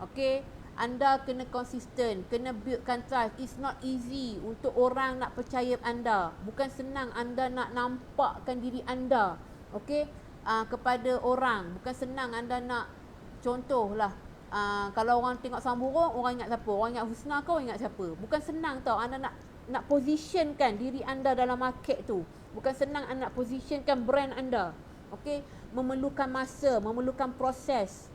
Okey? Anda kena konsisten, kena buildkan trust. It's not easy untuk orang nak percaya anda. Bukan senang anda nak nampakkan diri anda, okey, kepada orang. Bukan senang anda nak, contohlah, kalau orang tengok sarang burung, orang ingat siapa? Orang ingat Husna ke orang ingat siapa? Bukan senang tau anda nak positionkan diri anda dalam market tu. Bukan senang anda nak positionkan brand anda. Okey, memerlukan masa, memerlukan proses.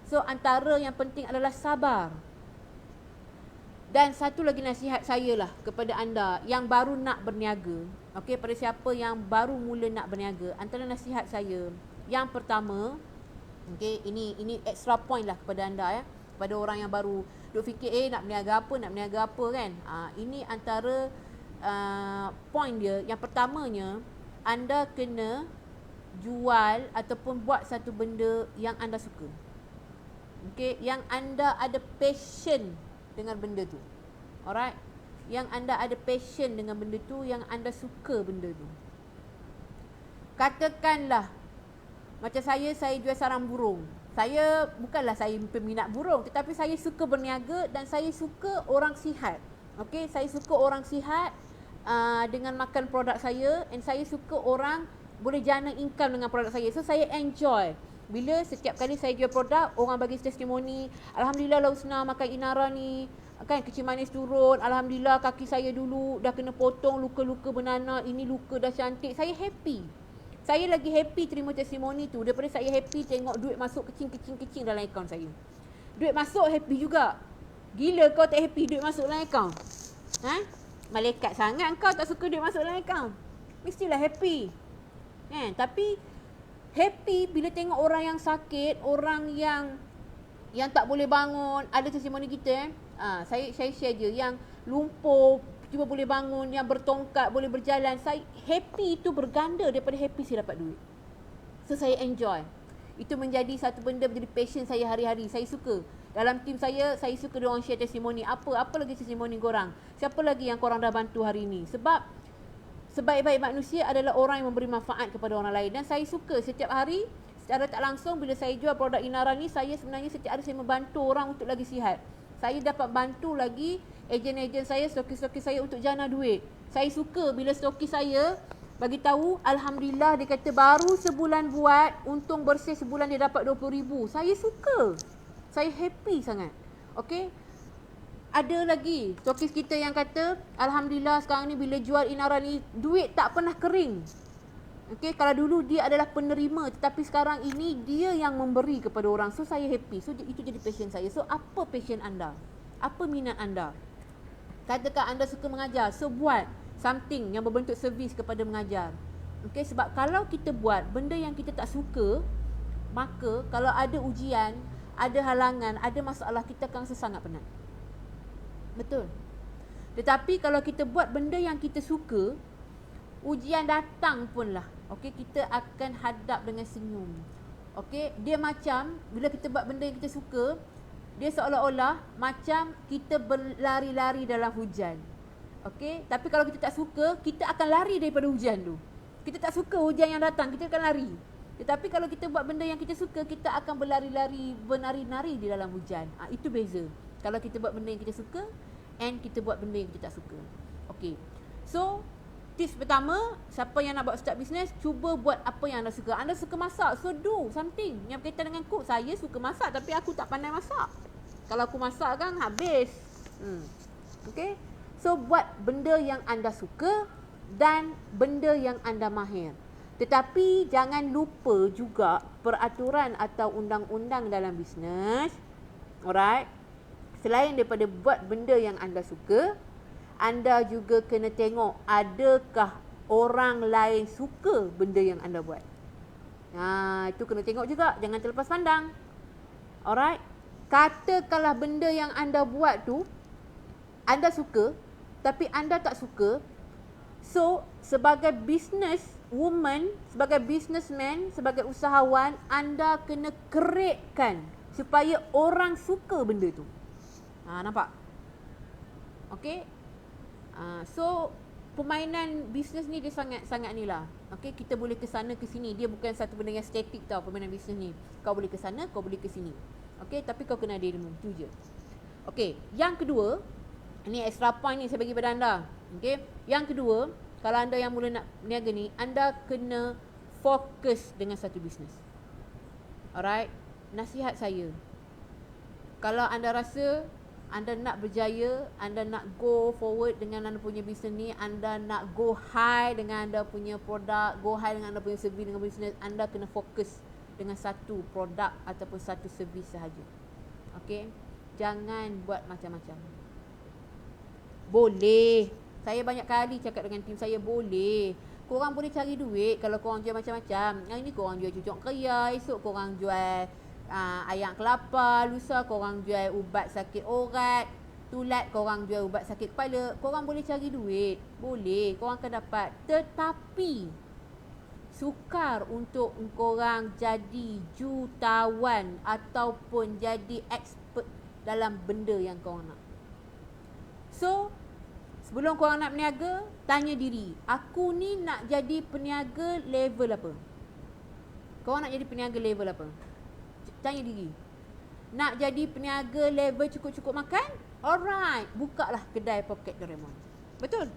So antara yang penting adalah sabar. Dan satu lagi nasihat saya lah kepada anda yang baru nak berniaga. Okey, pada siapa yang baru mula nak berniaga, antara nasihat saya, yang pertama, okey, ini extra point lah kepada anda ya. Kepada orang yang baru duk fikir nak berniaga apa kan. Ini antara point dia. Yang pertamanya, anda kena jual ataupun buat satu benda yang anda suka. Okey, yang anda ada passion dengan benda tu. Alright? Yang anda ada passion dengan benda tu, yang anda suka benda tu. Katakanlah macam saya jual sarang burung. Saya bukanlah saya peminat burung, tetapi saya suka berniaga dan saya suka orang sihat. Okey, saya suka orang sihat dengan makan produk saya, and saya suka orang boleh jana income dengan produk saya. So saya enjoy bila setiap kali saya jual produk, orang bagi testimoni, alhamdulillah Lausna makan Inara ni kan kecil manis turun, alhamdulillah kaki saya dulu dah kena potong, luka-luka bernanah, ini luka dah cantik. Saya happy. Saya lagi happy terima testimoni tu daripada saya happy tengok duit masuk kecil dalam akaun saya. Duit masuk happy juga. Gila kau tak happy duit masuk dalam akaun? Malaikat sangat kau tak suka duit masuk dalam akaun. Mestilah happy. Tapi happy bila tengok orang yang sakit, orang yang tak boleh bangun. Ada testimoni kita saya share je, yang lumpuh cuba boleh bangun, yang bertongkat boleh berjalan. Saya happy itu berganda daripada happy saya dapat duit. So saya enjoy. Itu menjadi satu benda, menjadi passion saya hari-hari. Saya suka. Dalam tim saya suka diorang share testimoni. Apa lagi testimoni korang? Siapa lagi yang korang dah bantu hari ni? Sebab sebaik-baik manusia adalah orang yang memberi manfaat kepada orang lain. Dan saya suka setiap hari, secara tak langsung bila saya jual produk Inara ni, saya sebenarnya setiap hari saya membantu orang untuk lagi sihat. Saya dapat bantu lagi ejen-ejen saya, stokis-stokis saya untuk jana duit. Saya suka bila stokis saya bagi tahu, alhamdulillah dia kata baru sebulan buat, untung bersih sebulan dia dapat 20,000. Saya suka. Saya happy sangat. Okey. Ada lagi stokis kita yang kata, alhamdulillah sekarang ni bila jual Inara ni duit tak pernah kering. Okey, kalau dulu dia adalah penerima, tetapi sekarang ini dia yang memberi kepada orang. So saya happy. So itu jadi passion saya. So apa passion anda? Apa minat anda? Katakan anda suka mengajar, so buat something yang berbentuk servis kepada mengajar. Okey, sebab kalau kita buat benda yang kita tak suka, maka kalau ada ujian, ada halangan, ada masalah, kita akan rasa sangat penat. Betul. Tetapi kalau kita buat benda yang kita suka, ujian datang pun lah, okey, kita akan hadap dengan senyum. Okey, dia macam bila kita buat benda yang kita suka, dia seolah-olah macam kita berlari-lari dalam hujan. Okey, tapi kalau kita tak suka, kita akan lari daripada hujan tu. Kita tak suka hujan yang datang, kita akan lari. Tetapi kalau kita buat benda yang kita suka, kita akan berlari-lari, bernari-nari di dalam hujan. Itu beza. Kalau kita buat benda yang kita suka and kita buat benda yang kita tak suka. Okey. So, tips pertama, siapa yang nak buat start business, cuba buat apa yang anda suka. Anda suka masak, so do something yang berkaitan dengan cook. Saya suka masak tapi aku tak pandai masak. Kalau aku masak kan habis. Okey. So buat benda yang anda suka dan benda yang anda mahir. Tetapi jangan lupa juga peraturan atau undang-undang dalam bisnes. Alright. Selain daripada buat benda yang anda suka, anda juga kena tengok adakah orang lain suka benda yang anda buat. Itu kena tengok juga, jangan terlepas pandang. Alright. Katakanlah benda yang anda buat tu anda suka tapi anda tak suka. So, sebagai business woman, sebagai businessman, sebagai usahawan, anda kena createkan supaya orang suka benda tu. Nampak? Okey. So permainan bisnes ni dia sangat ni lah. Okey, kita boleh ke sana ke sini. Dia bukan satu benda yang statik tau permainan bisnes ni. Kau boleh ke sana, kau boleh ke sini. Okey, tapi kau kena ada ilmu. Tu je. Okey, yang kedua, ni extra point ni saya bagi pada anda. Okey, yang kedua, kalau anda yang mula nak berniaga ni, anda kena fokus dengan satu bisnes. Alright, nasihat saya, kalau anda rasa anda nak berjaya, anda nak go forward dengan anda punya bisnes ni, anda nak go high dengan anda punya produk, go high dengan anda punya servis dengan bisnes, anda kena fokus dengan satu produk ataupun satu servis sahaja. Okey, jangan buat macam-macam. Boleh, saya banyak kali cakap dengan tim saya, boleh. Korang boleh cari duit kalau korang jual macam-macam. Yang ini korang jual cucuk keria, esok korang jual ayam kelapa, lusa korang jual ubat sakit orat, tulat korang jual ubat sakit kepala. Korang boleh cari duit, boleh, korang akan dapat. Tetapi sukar untuk korang jadi jutawan ataupun jadi expert dalam benda yang korang nak. So, sebelum korang nak berniaga, tanya diri, aku ni nak jadi peniaga level apa? Korang nak jadi peniaga level apa? Tanya diri. Nak jadi peniaga level cukup-cukup makan? Alright, bukalah kedai Pocket Doraemon. Betul?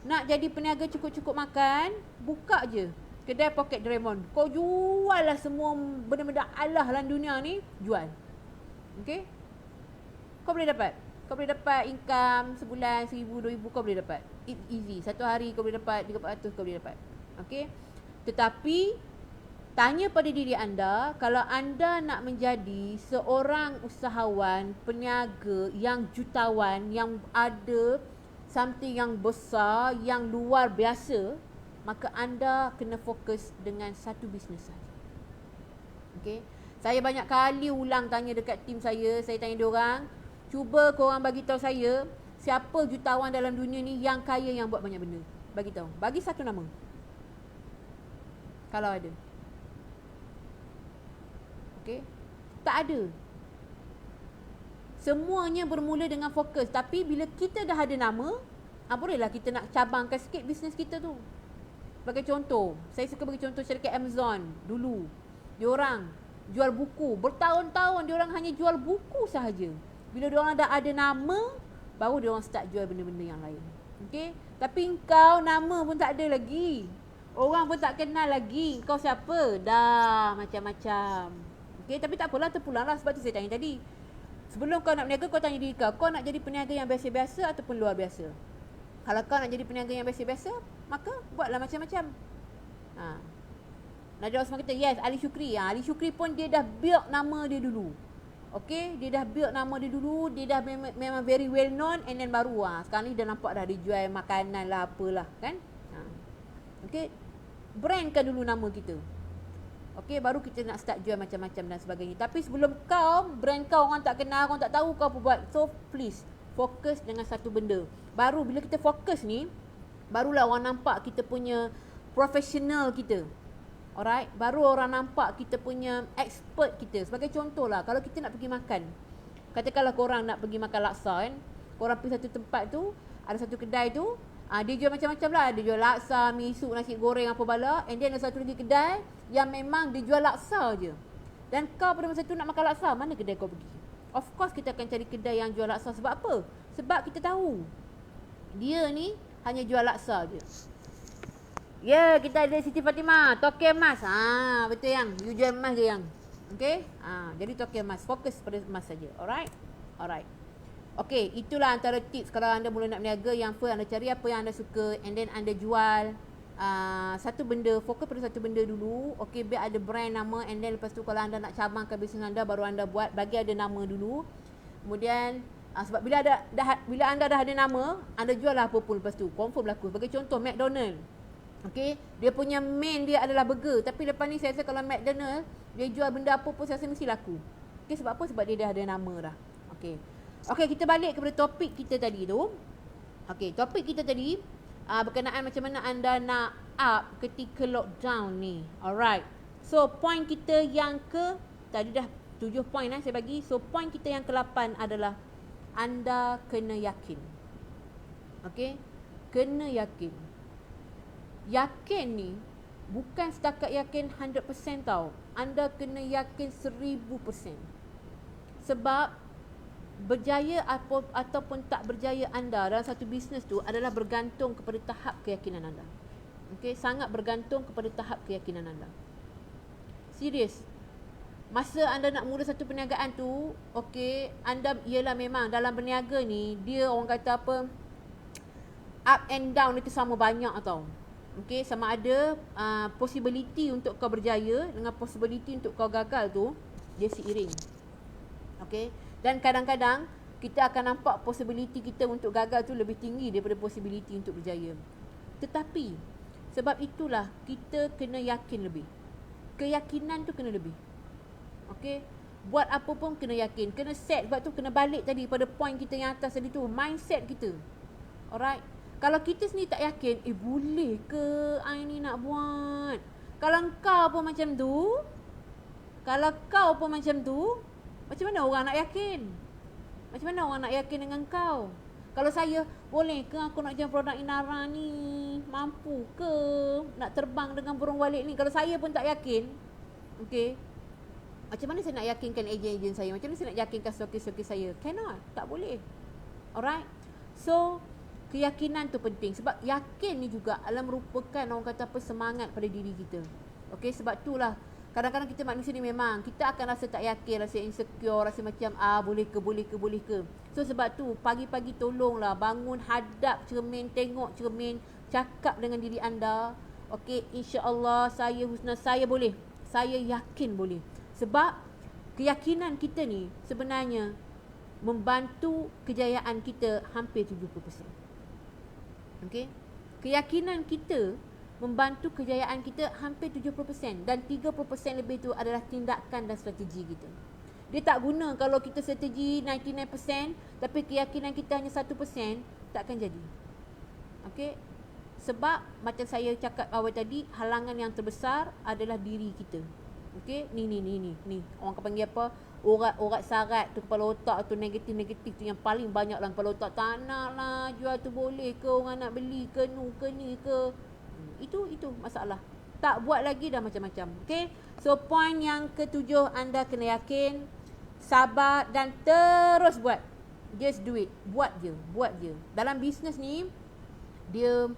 Nak jadi peniaga cukup-cukup makan, buka je kedai Pocket Doraemon. Kau jual lah semua benda-benda Allah dalam dunia ni, jual. Okay? Kau boleh dapat. Kau boleh dapat income sebulan 1,000, 2,000 kau boleh dapat. It's easy. Satu hari kau boleh dapat 300 kau boleh dapat. Okay? Tetapi tanya pada diri anda, kalau anda nak menjadi seorang usahawan, peniaga yang jutawan, yang ada something yang besar, yang luar biasa, maka anda kena fokus dengan satu bisnes saja. Okay? Saya banyak kali ulang tanya dekat tim saya tanya diorang, cuba korang bagi tahu saya, siapa jutawan dalam dunia ni yang kaya yang buat banyak benda. Bagi tahu. Bagi satu nama. Kalau ada. Okey. Tak ada. Semuanya bermula dengan fokus. Tapi bila kita dah ada nama, bolehlah kita nak cabangkan sikit bisnes kita tu. Sebagai contoh, saya suka bagi contoh syarikat Amazon dulu. Diorang jual buku. Bertahun-tahun diorang hanya jual buku sahaja. Bila diorang dah ada nama, baru diorang start jual benda-benda yang lain. Okey? Tapi kau nama pun tak ada lagi. Orang pun tak kenal lagi. Kau siapa? Dah macam-macam. Okey, tapi tak apalah, terpulanglah. Sebab tu saya tanya tadi. Sebelum kau nak berniaga, kau tanya diri kau nak jadi peniaga yang biasa-biasa ataupun luar biasa? Kalau kau nak jadi peniaga yang biasa-biasa, maka buatlah macam-macam. Nadia Osman kata, yes, Ali Syukri. Ali Syukri pun dia dah build nama dia dulu. Okay, dia dah build nama dia dulu. Dia dah memang very well known. And then baru sekarang ni dah nampak dah dia jual makanan lah, apalah kan. Okay, brandkan dulu nama kita. Okay, baru kita nak start jual macam-macam dan sebagainya. Tapi sebelum kau, brand kau orang tak kenal, orang tak tahu kau apa buat. So please, fokus dengan satu benda. Baru bila kita fokus ni, barulah orang nampak kita punya profesional kita. Alright, baru orang nampak kita punya expert kita. Sebagai contoh lah, kalau kita nak pergi makan, katakanlah korang nak pergi makan laksa kan, korang pergi satu tempat tu, ada satu kedai tu, dia jual macam-macam lah. Dia jual laksa, mi soup, nasi goreng, apa bala. And then ada satu lagi kedai yang memang dia jual laksa je. Dan kau pada masa tu nak makan laksa, mana kedai kau pergi? Of course kita akan cari kedai yang jual laksa. Sebab apa? Sebab kita tahu dia ni hanya jual laksa je. Ya, kita ada Siti Fatimah, toke emas. Betul yang. You jual emas je yang. Okay? Jadi toke emas. Fokus pada emas saja. Alright? Alright. Okay, itulah antara tips kalau anda mula nak berniaga. Yang first, anda cari apa yang anda suka. And then anda jual satu benda. Fokus pada satu benda dulu. Okay, biar ada brand nama. And then lepas tu kalau anda nak cabangkan bisnes anda, baru anda buat. Bagi ada nama dulu. Kemudian sebab bila anda dah ada nama, anda jual lah apa pun lepas tu. Confirm laku. Sebagai contoh, McDonald. Okay, dia punya main dia adalah burger. Tapi lepas ni saya rasa kalau McDonald, dia jual benda apa pun saya rasa mesti laku. Okay, sebab apa? Sebab dia dah ada nama dah. Okay. Okay, kita balik kepada topik kita tadi tu. Okay, topik kita tadi berkenaan macam mana anda nak up ketika lockdown ni. Alright. So, point kita yang tadi dah 7 point saya bagi. So, point kita yang ke-8 adalah anda kena yakin. Okay, kena yakin. Yakin ni bukan setakat yakin 100% tau. Anda kena yakin 1000%. Sebab berjaya ataupun tak berjaya anda dalam satu bisnes tu adalah bergantung kepada tahap keyakinan anda. Okay, sangat bergantung kepada tahap keyakinan anda. Serius. Masa anda nak mula satu perniagaan tu, okay, anda ialah memang dalam berniaga ni, dia orang kata apa, up and down itu sama banyak tau. Okay, sama ada possibility untuk kau berjaya dengan possibility untuk kau gagal tu, dia seiring. Okay, dan kadang-kadang kita akan nampak possibility kita untuk gagal tu lebih tinggi daripada possibility untuk berjaya. Tetapi sebab itulah kita kena yakin lebih. Keyakinan tu kena lebih. Okay, buat apa pun kena yakin, kena set. Sebab tu kena balik tadi pada point kita yang atas tadi tu, mindset kita. Alright. Kalau kita sendiri tak yakin, boleh ke I ni nak buat? Kalau kau pun macam tu, macam mana orang nak yakin? Macam mana orang nak yakin dengan kau? Kalau saya, boleh ke aku nak jual produk Inara ni? Mampu ke nak terbang dengan burung walet ni? Kalau saya pun tak yakin, okay, macam mana saya nak yakinkan ejen-ejen saya? Macam mana saya nak yakinkan stokis-stokis saya? Cannot, tak boleh. Alright. So, keyakinan tu penting. Sebab yakin ni juga adalah merupakan orang kata apa, semangat pada diri kita. Okay, sebab itulah kadang-kadang kita manusia ni memang kita akan rasa tak yakin, rasa insecure, rasa macam boleh ke. So sebab tu pagi-pagi tolonglah bangun, hadap cermin, tengok cermin, cakap dengan diri anda, okay, insya-Allah saya Husna, saya boleh. Saya yakin boleh. Sebab keyakinan kita ni sebenarnya membantu kejayaan kita hampir 70%. Okay, keyakinan kita membantu kejayaan kita hampir 70%. Dan 30% lebih tu adalah tindakan dan strategi kita. Dia tak guna kalau kita strategi 99%, tapi keyakinan kita hanya 1%, takkan jadi. Okay, sebab macam saya cakap awal tadi, halangan yang terbesar adalah diri kita. Okay, ni orang akan panggil apa, Urat sarat tu, kepala otak tu, negatif-negatif tu yang paling banyak dalam kepala otak. Tak nak lah jual tu, boleh ke orang nak beli ke, ni ke. Itu masalah. Tak buat lagi dah macam-macam. Okay, so point yang ke-7, anda kena yakin. sabar dan terus buat. Just do it. Buat je. Dalam bisnes ni, dia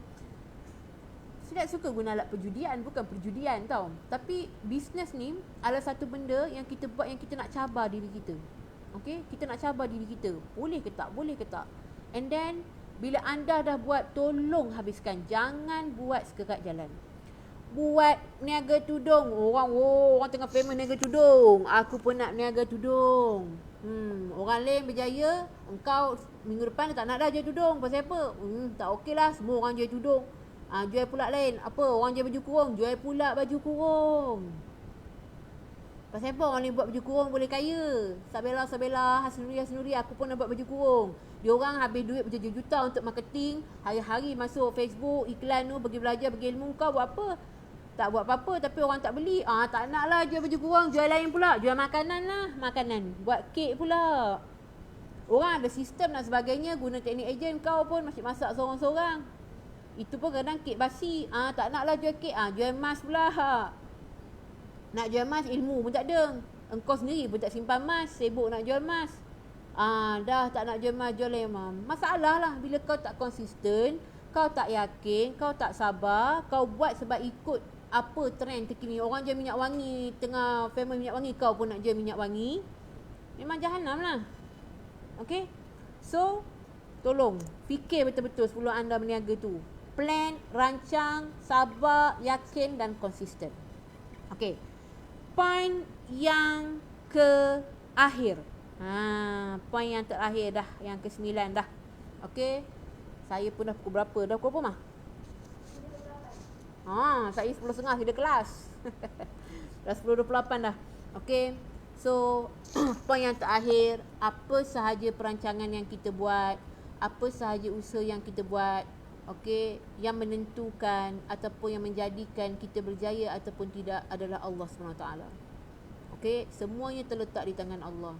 tidak suka guna alat perjudian, bukan perjudian tau. Tapi bisnes ni adalah satu benda yang kita buat yang kita nak cabar diri kita. Okay, kita nak cabar diri kita. Boleh ke tak? And then, bila anda dah buat, tolong habiskan. Jangan buat sekerat jalan. Buat niaga tudung. Orang tengah famous niaga tudung. Aku pun nak niaga tudung. Orang lain berjaya, engkau minggu depan tak nak dah jual tudung. Pasal apa? Tak okey lah, semua orang jual tudung. Jual pula lain. Apa? Orang jual baju kurung, jual pula baju kurung. Pasal apa orang ni buat baju kurung boleh kaya? Sabela, Hasnuri, aku pun nak buat baju kurung. Diorang habis duit berjuta-juta untuk marketing. Hari-hari masuk Facebook, iklan tu, pergi belajar, pergi ilmu. Kau buat apa? Tak buat apa-apa tapi orang tak beli. Tak nak lah jual baju kurung, jual lain pula. Jual makanan lah, makanan. Buat kek pula. Orang ada sistem dan sebagainya, guna teknik ejen. Kau pun masih masak seorang-seorang. Itu pun kadang kek basi. Tak nak lah jual kek. Jual emas pula. Nak jual emas, ilmu pun tak ada. Engkau sendiri pun tak simpan emas. Sibuk nak jual emas. Dah tak nak jual emas, jual lain emas. Masalah lah bila kau tak konsisten. Kau tak yakin, kau tak sabar. Kau buat sebab ikut apa trend terkini. Orang jual minyak wangi, tengah famous minyak wangi, kau pun nak jual minyak wangi. Memang jahanam lah. Okay. So, tolong fikir betul-betul sebelum anda berniaga tu. Plan, rancang, sabar, yakin dan konsisten. Okay. Point yang ke akhir. Point yang terakhir dah, yang ke-9 dah. Okay. Saya pun dah pukul berapa? Dah pukul apa mah? Saya 10.30 sudah kelas. Dah 10.28 dah. Okay. So, point yang terakhir, apa sahaja perancangan yang kita buat, apa sahaja usaha yang kita buat, okay, yang menentukan ataupun yang menjadikan kita berjaya ataupun tidak adalah Allah SWT. Okay, semuanya terletak di tangan Allah.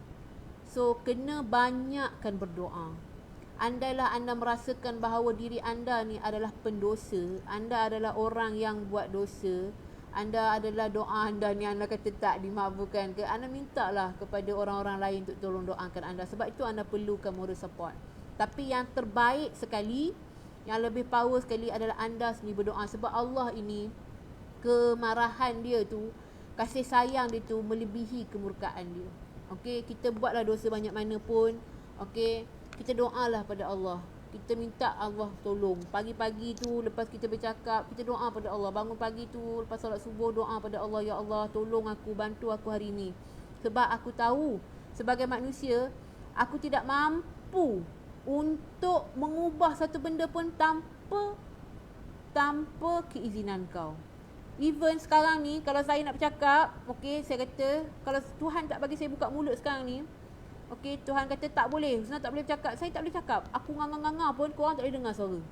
So, kena banyakkan berdoa. Andailah anda merasakan bahawa diri anda ni adalah pendosa, anda adalah orang yang buat dosa, anda adalah doa anda ni anda kata tak dimabulkan ke, anda mintalah kepada orang-orang lain untuk tolong doakan anda. Sebab itu anda perlukan moral support. Tapi yang terbaik sekali, yang lebih power sekali adalah anda sendiri berdoa. Sebab Allah ini, kemarahan dia tu, kasih sayang dia tu melebihi kemurkaan dia. Okey, kita buatlah dosa banyak mana pun, okey, kita doalah pada Allah. Kita minta Allah tolong. Pagi-pagi tu lepas kita bercakap, kita doa pada Allah. Bangun pagi tu lepas solat subuh, doa pada Allah, ya Allah tolong aku, bantu aku hari ni. Sebab aku tahu sebagai manusia, aku tidak mampu untuk mengubah satu benda pun tanpa keizinan kau. Even sekarang ni kalau saya nak bercakap, okey, saya kata kalau Tuhan tak bagi saya buka mulut sekarang ni, okey, Tuhan kata tak boleh, Husna tak boleh bercakap, saya tak boleh cakap. Aku nganga-nganga pun korang tak boleh dengar suara.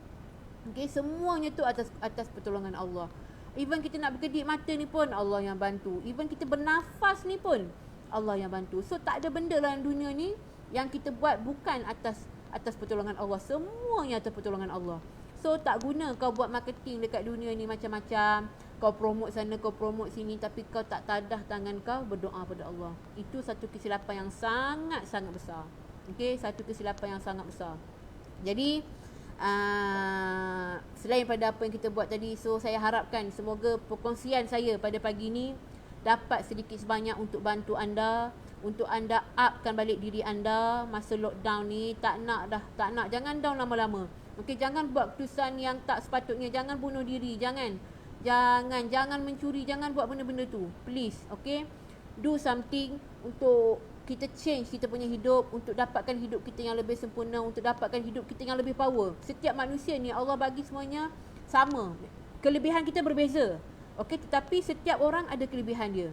Okey, semuanya tu atas pertolongan Allah. Even kita nak berkedip mata ni pun Allah yang bantu. Even kita bernafas ni pun Allah yang bantu. So tak ada benda dalam dunia ni yang kita buat bukan atas pertolongan Allah. Semuanya atas pertolongan Allah. So tak guna kau buat marketing dekat dunia ni macam-macam. Kau promote sana, kau promote sini, tapi kau tak tadah tangan kau berdoa pada Allah. Itu satu kesilapan yang sangat-sangat besar. Okey, satu kesilapan yang sangat besar. Jadi selain pada apa yang kita buat tadi, so saya harapkan semoga perkongsian saya pada pagi ni dapat sedikit sebanyak untuk bantu anda, untuk anda upkan balik diri anda masa lockdown ni. Tak nak, jangan down lama-lama. Okey, jangan buat keputusan yang tak sepatutnya, jangan bunuh diri, jangan mencuri, jangan buat benda-benda tu. Please, okay? Do something untuk kita change kita punya hidup, untuk dapatkan hidup kita yang lebih sempurna, untuk dapatkan hidup kita yang lebih power. Setiap manusia ni Allah bagi semuanya sama. Kelebihan kita berbeza. Okay, tetapi setiap orang ada kelebihan dia.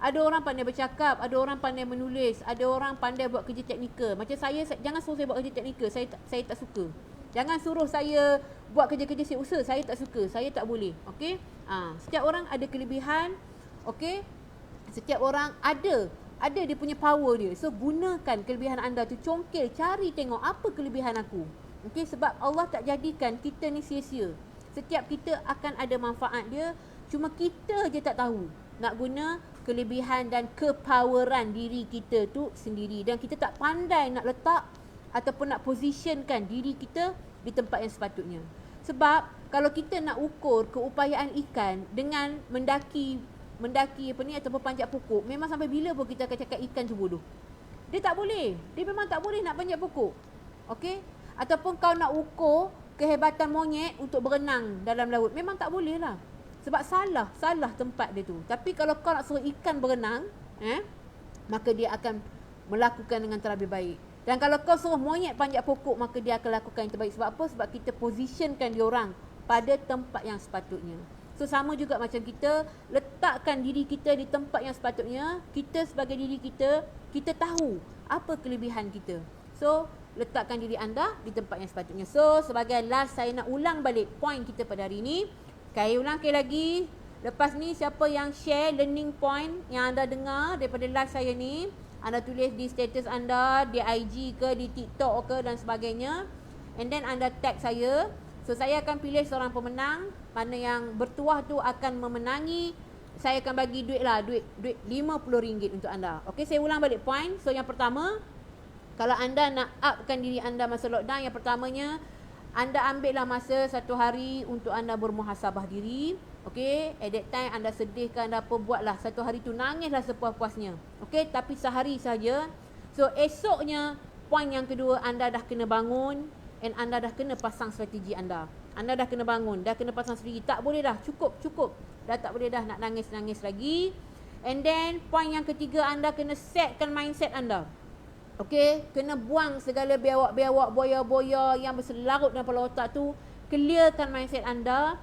Ada orang pandai bercakap, ada orang pandai menulis, ada orang pandai buat kerja teknikal. Macam saya jangan suruh saya buat kerja teknikal, saya tak suka. Jangan suruh saya buat kerja-kerja siap usaha, saya tak suka, saya tak boleh. Okey? Setiap orang ada kelebihan. Okey? Setiap orang ada dia punya power dia. So gunakan kelebihan anda tu, congkel, cari tengok apa kelebihan aku. Okey, sebab Allah tak jadikan kita ni sia-sia. Setiap kita akan ada manfaat dia, cuma kita je tak tahu. nak guna kelebihan dan kepoweran diri kita tu sendiri, dan kita tak pandai nak letak ataupun nak positionkan diri kita di tempat yang sepatutnya. Sebab kalau kita nak ukur keupayaan ikan dengan mendaki apa ni ataupun panjat pokok, memang sampai bila pun kita akan cakap ikan tu bodoh. Dia tak boleh. Dia memang tak boleh nak panjat pokok. Okey? Ataupun kau nak ukur kehebatan monyet untuk berenang dalam laut, memang tak boleh lah. Sebab salah tempat dia tu. Tapi kalau kau nak suruh ikan berenang, maka dia akan melakukan dengan terlebih baik. Dan kalau kau suruh monyet panjat pokok, maka dia akan lakukan yang terbaik. Sebab apa? Sebab kita positionkan dia orang pada tempat yang sepatutnya. So sama juga macam kita letakkan diri kita di tempat yang sepatutnya. Kita sebagai diri kita, kita tahu apa kelebihan kita. So letakkan diri anda di tempat yang sepatutnya. So sebagai last, saya nak ulang balik point kita pada hari ini. Saya ulang sekali lagi. Lepas ni siapa yang share learning point yang anda dengar daripada live saya ni, anda tulis di status anda, di IG ke, di TikTok ke dan sebagainya. And then anda tag saya. So saya akan pilih seorang pemenang. Mana yang bertuah tu akan memenangi. Saya akan bagi duit lah, duit RM50 untuk anda. Okey, saya ulang balik point. So yang pertama, kalau anda nak upkan diri anda masa lockdown, yang pertamanya, anda ambil lah masa 1 hari untuk anda bermuhasabah diri. Okey, at that time anda sedih ke, anda apa, buatlah 1 hari tu, nangislah sepuas-puasnya. Okey, tapi sehari saja. So esoknya, point yang kedua, anda dah kena bangun and anda dah kena pasang strategi anda. Anda dah kena bangun, dah kena pasang strategi. Tak boleh dah, cukup. Dah tak boleh dah nak nangis-nangis lagi. And then point yang ketiga, anda kena setkan mindset anda. Okey, kena buang segala biawak-biawak, boya-boya yang berselarut dalam kepala otak tu. Clearkan mindset anda.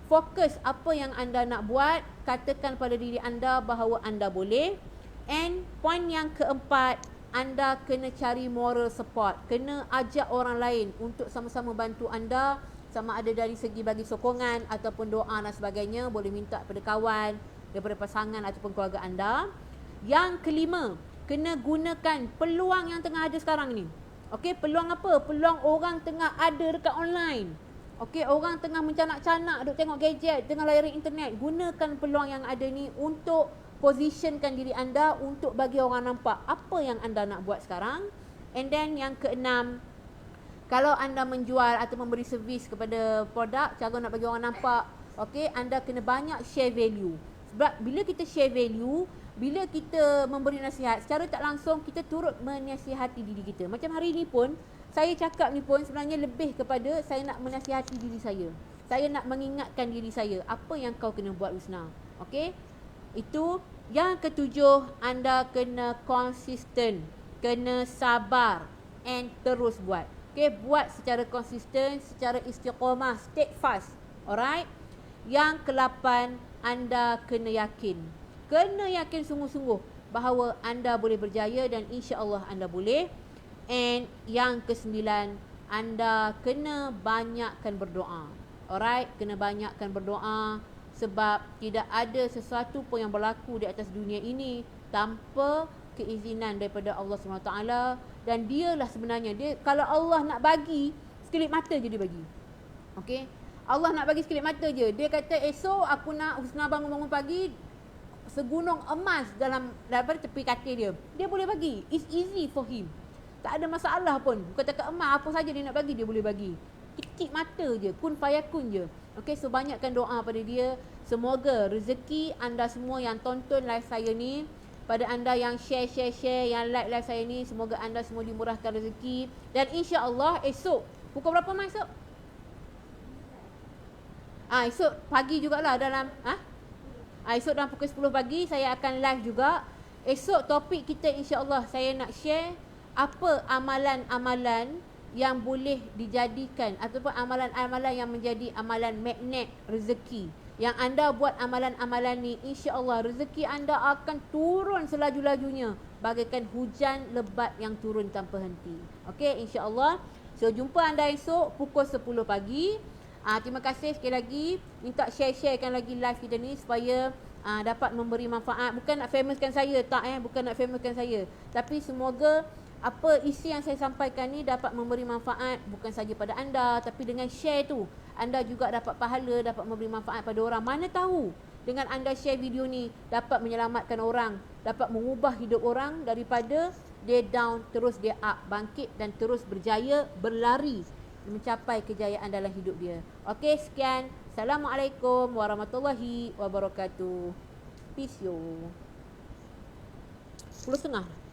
Fokus apa yang anda nak buat. Katakan pada diri anda bahawa anda boleh. And point yang keempat, anda kena cari moral support. Kena ajak orang lain untuk sama-sama bantu anda. Sama ada dari segi bagi sokongan ataupun doa dan sebagainya. Boleh minta pada kawan, daripada pasangan ataupun keluarga anda. Yang kelima, kena gunakan peluang yang tengah ada sekarang ni. Okey, peluang apa? Peluang orang tengah ada dekat online. Okey, orang tengah mencanak-canak duk tengok gadget, tengah layari internet. Gunakan peluang yang ada ni untuk positionkan diri anda, untuk bagi orang nampak apa yang anda nak buat sekarang. And then yang keenam, kalau anda menjual atau memberi servis kepada produk, cara nak bagi orang nampak, okey, anda kena banyak share value. Sebab bila kita share value, bila kita memberi nasihat, secara tak langsung kita turut menasihati diri kita. Macam hari ni pun, saya cakap ni pun sebenarnya lebih kepada saya nak menasihati diri saya. Saya nak mengingatkan diri saya, apa yang kau kena buat, Husna. Okey? Itu. Yang ketujuh, anda kena konsisten, kena sabar and terus buat. Okey, buat secara konsisten, secara istiqamah, steadfast. Alright? Yang ke-8, anda kena yakin. Kena yakin sungguh-sungguh bahawa anda boleh berjaya dan insya-Allah anda boleh. And yang ke-9, anda kena banyakkan berdoa. Alright, kena banyakkan berdoa sebab tidak ada sesuatu pun yang berlaku di atas dunia ini tanpa keizinan daripada Allah SWT. Dan dialah sebenarnya, dia kalau Allah nak bagi, sekelip mata je dia bagi. Okey? Allah nak bagi sekelip mata je. Dia kata esok aku nak Husna bangun-bangun pagi, segunung emas daripada tepi katil dia. Dia boleh bagi. It's easy for him. Tak ada masalah pun. Bukan cakap emas, apa saja dia nak bagi, dia boleh bagi. Kikik mata je, kun fayakun je. Okey, so banyakkan doa pada dia. Semoga rezeki anda semua yang tonton live saya ni, pada anda yang share, yang like live saya ni, semoga anda semua dimurahkan rezeki. Dan insya-Allah esok, pukul berapa mai esok? Esok pagi jugalah dalam esok dalam pukul 10 pagi saya akan live juga. Esok topik kita insya-Allah saya nak share apa amalan-amalan yang boleh dijadikan ataupun amalan-amalan yang menjadi amalan magnet rezeki. Yang anda buat amalan-amalan ni, insya-Allah rezeki anda akan turun selaju-lajunya bagaikan hujan lebat yang turun tanpa henti. Okey, insya-Allah. So jumpa anda esok pukul 10 pagi. Terima kasih sekali lagi. Minta share-sharekan lagi live kita ni supaya dapat memberi manfaat. Bukan nak famouskan saya, bukan nak famouskan saya. Tapi semoga apa isi yang saya sampaikan ni dapat memberi manfaat bukan saja pada anda, tapi dengan share tu anda juga dapat pahala, dapat memberi manfaat pada orang. Mana tahu dengan anda share video ni dapat menyelamatkan orang, dapat mengubah hidup orang daripada dia down, terus dia up, bangkit dan terus berjaya berlari mencapai kejayaan dalam hidup dia. Okey, sekian. Assalamualaikum warahmatullahi wabarakatuh. Peace yo. 10.30.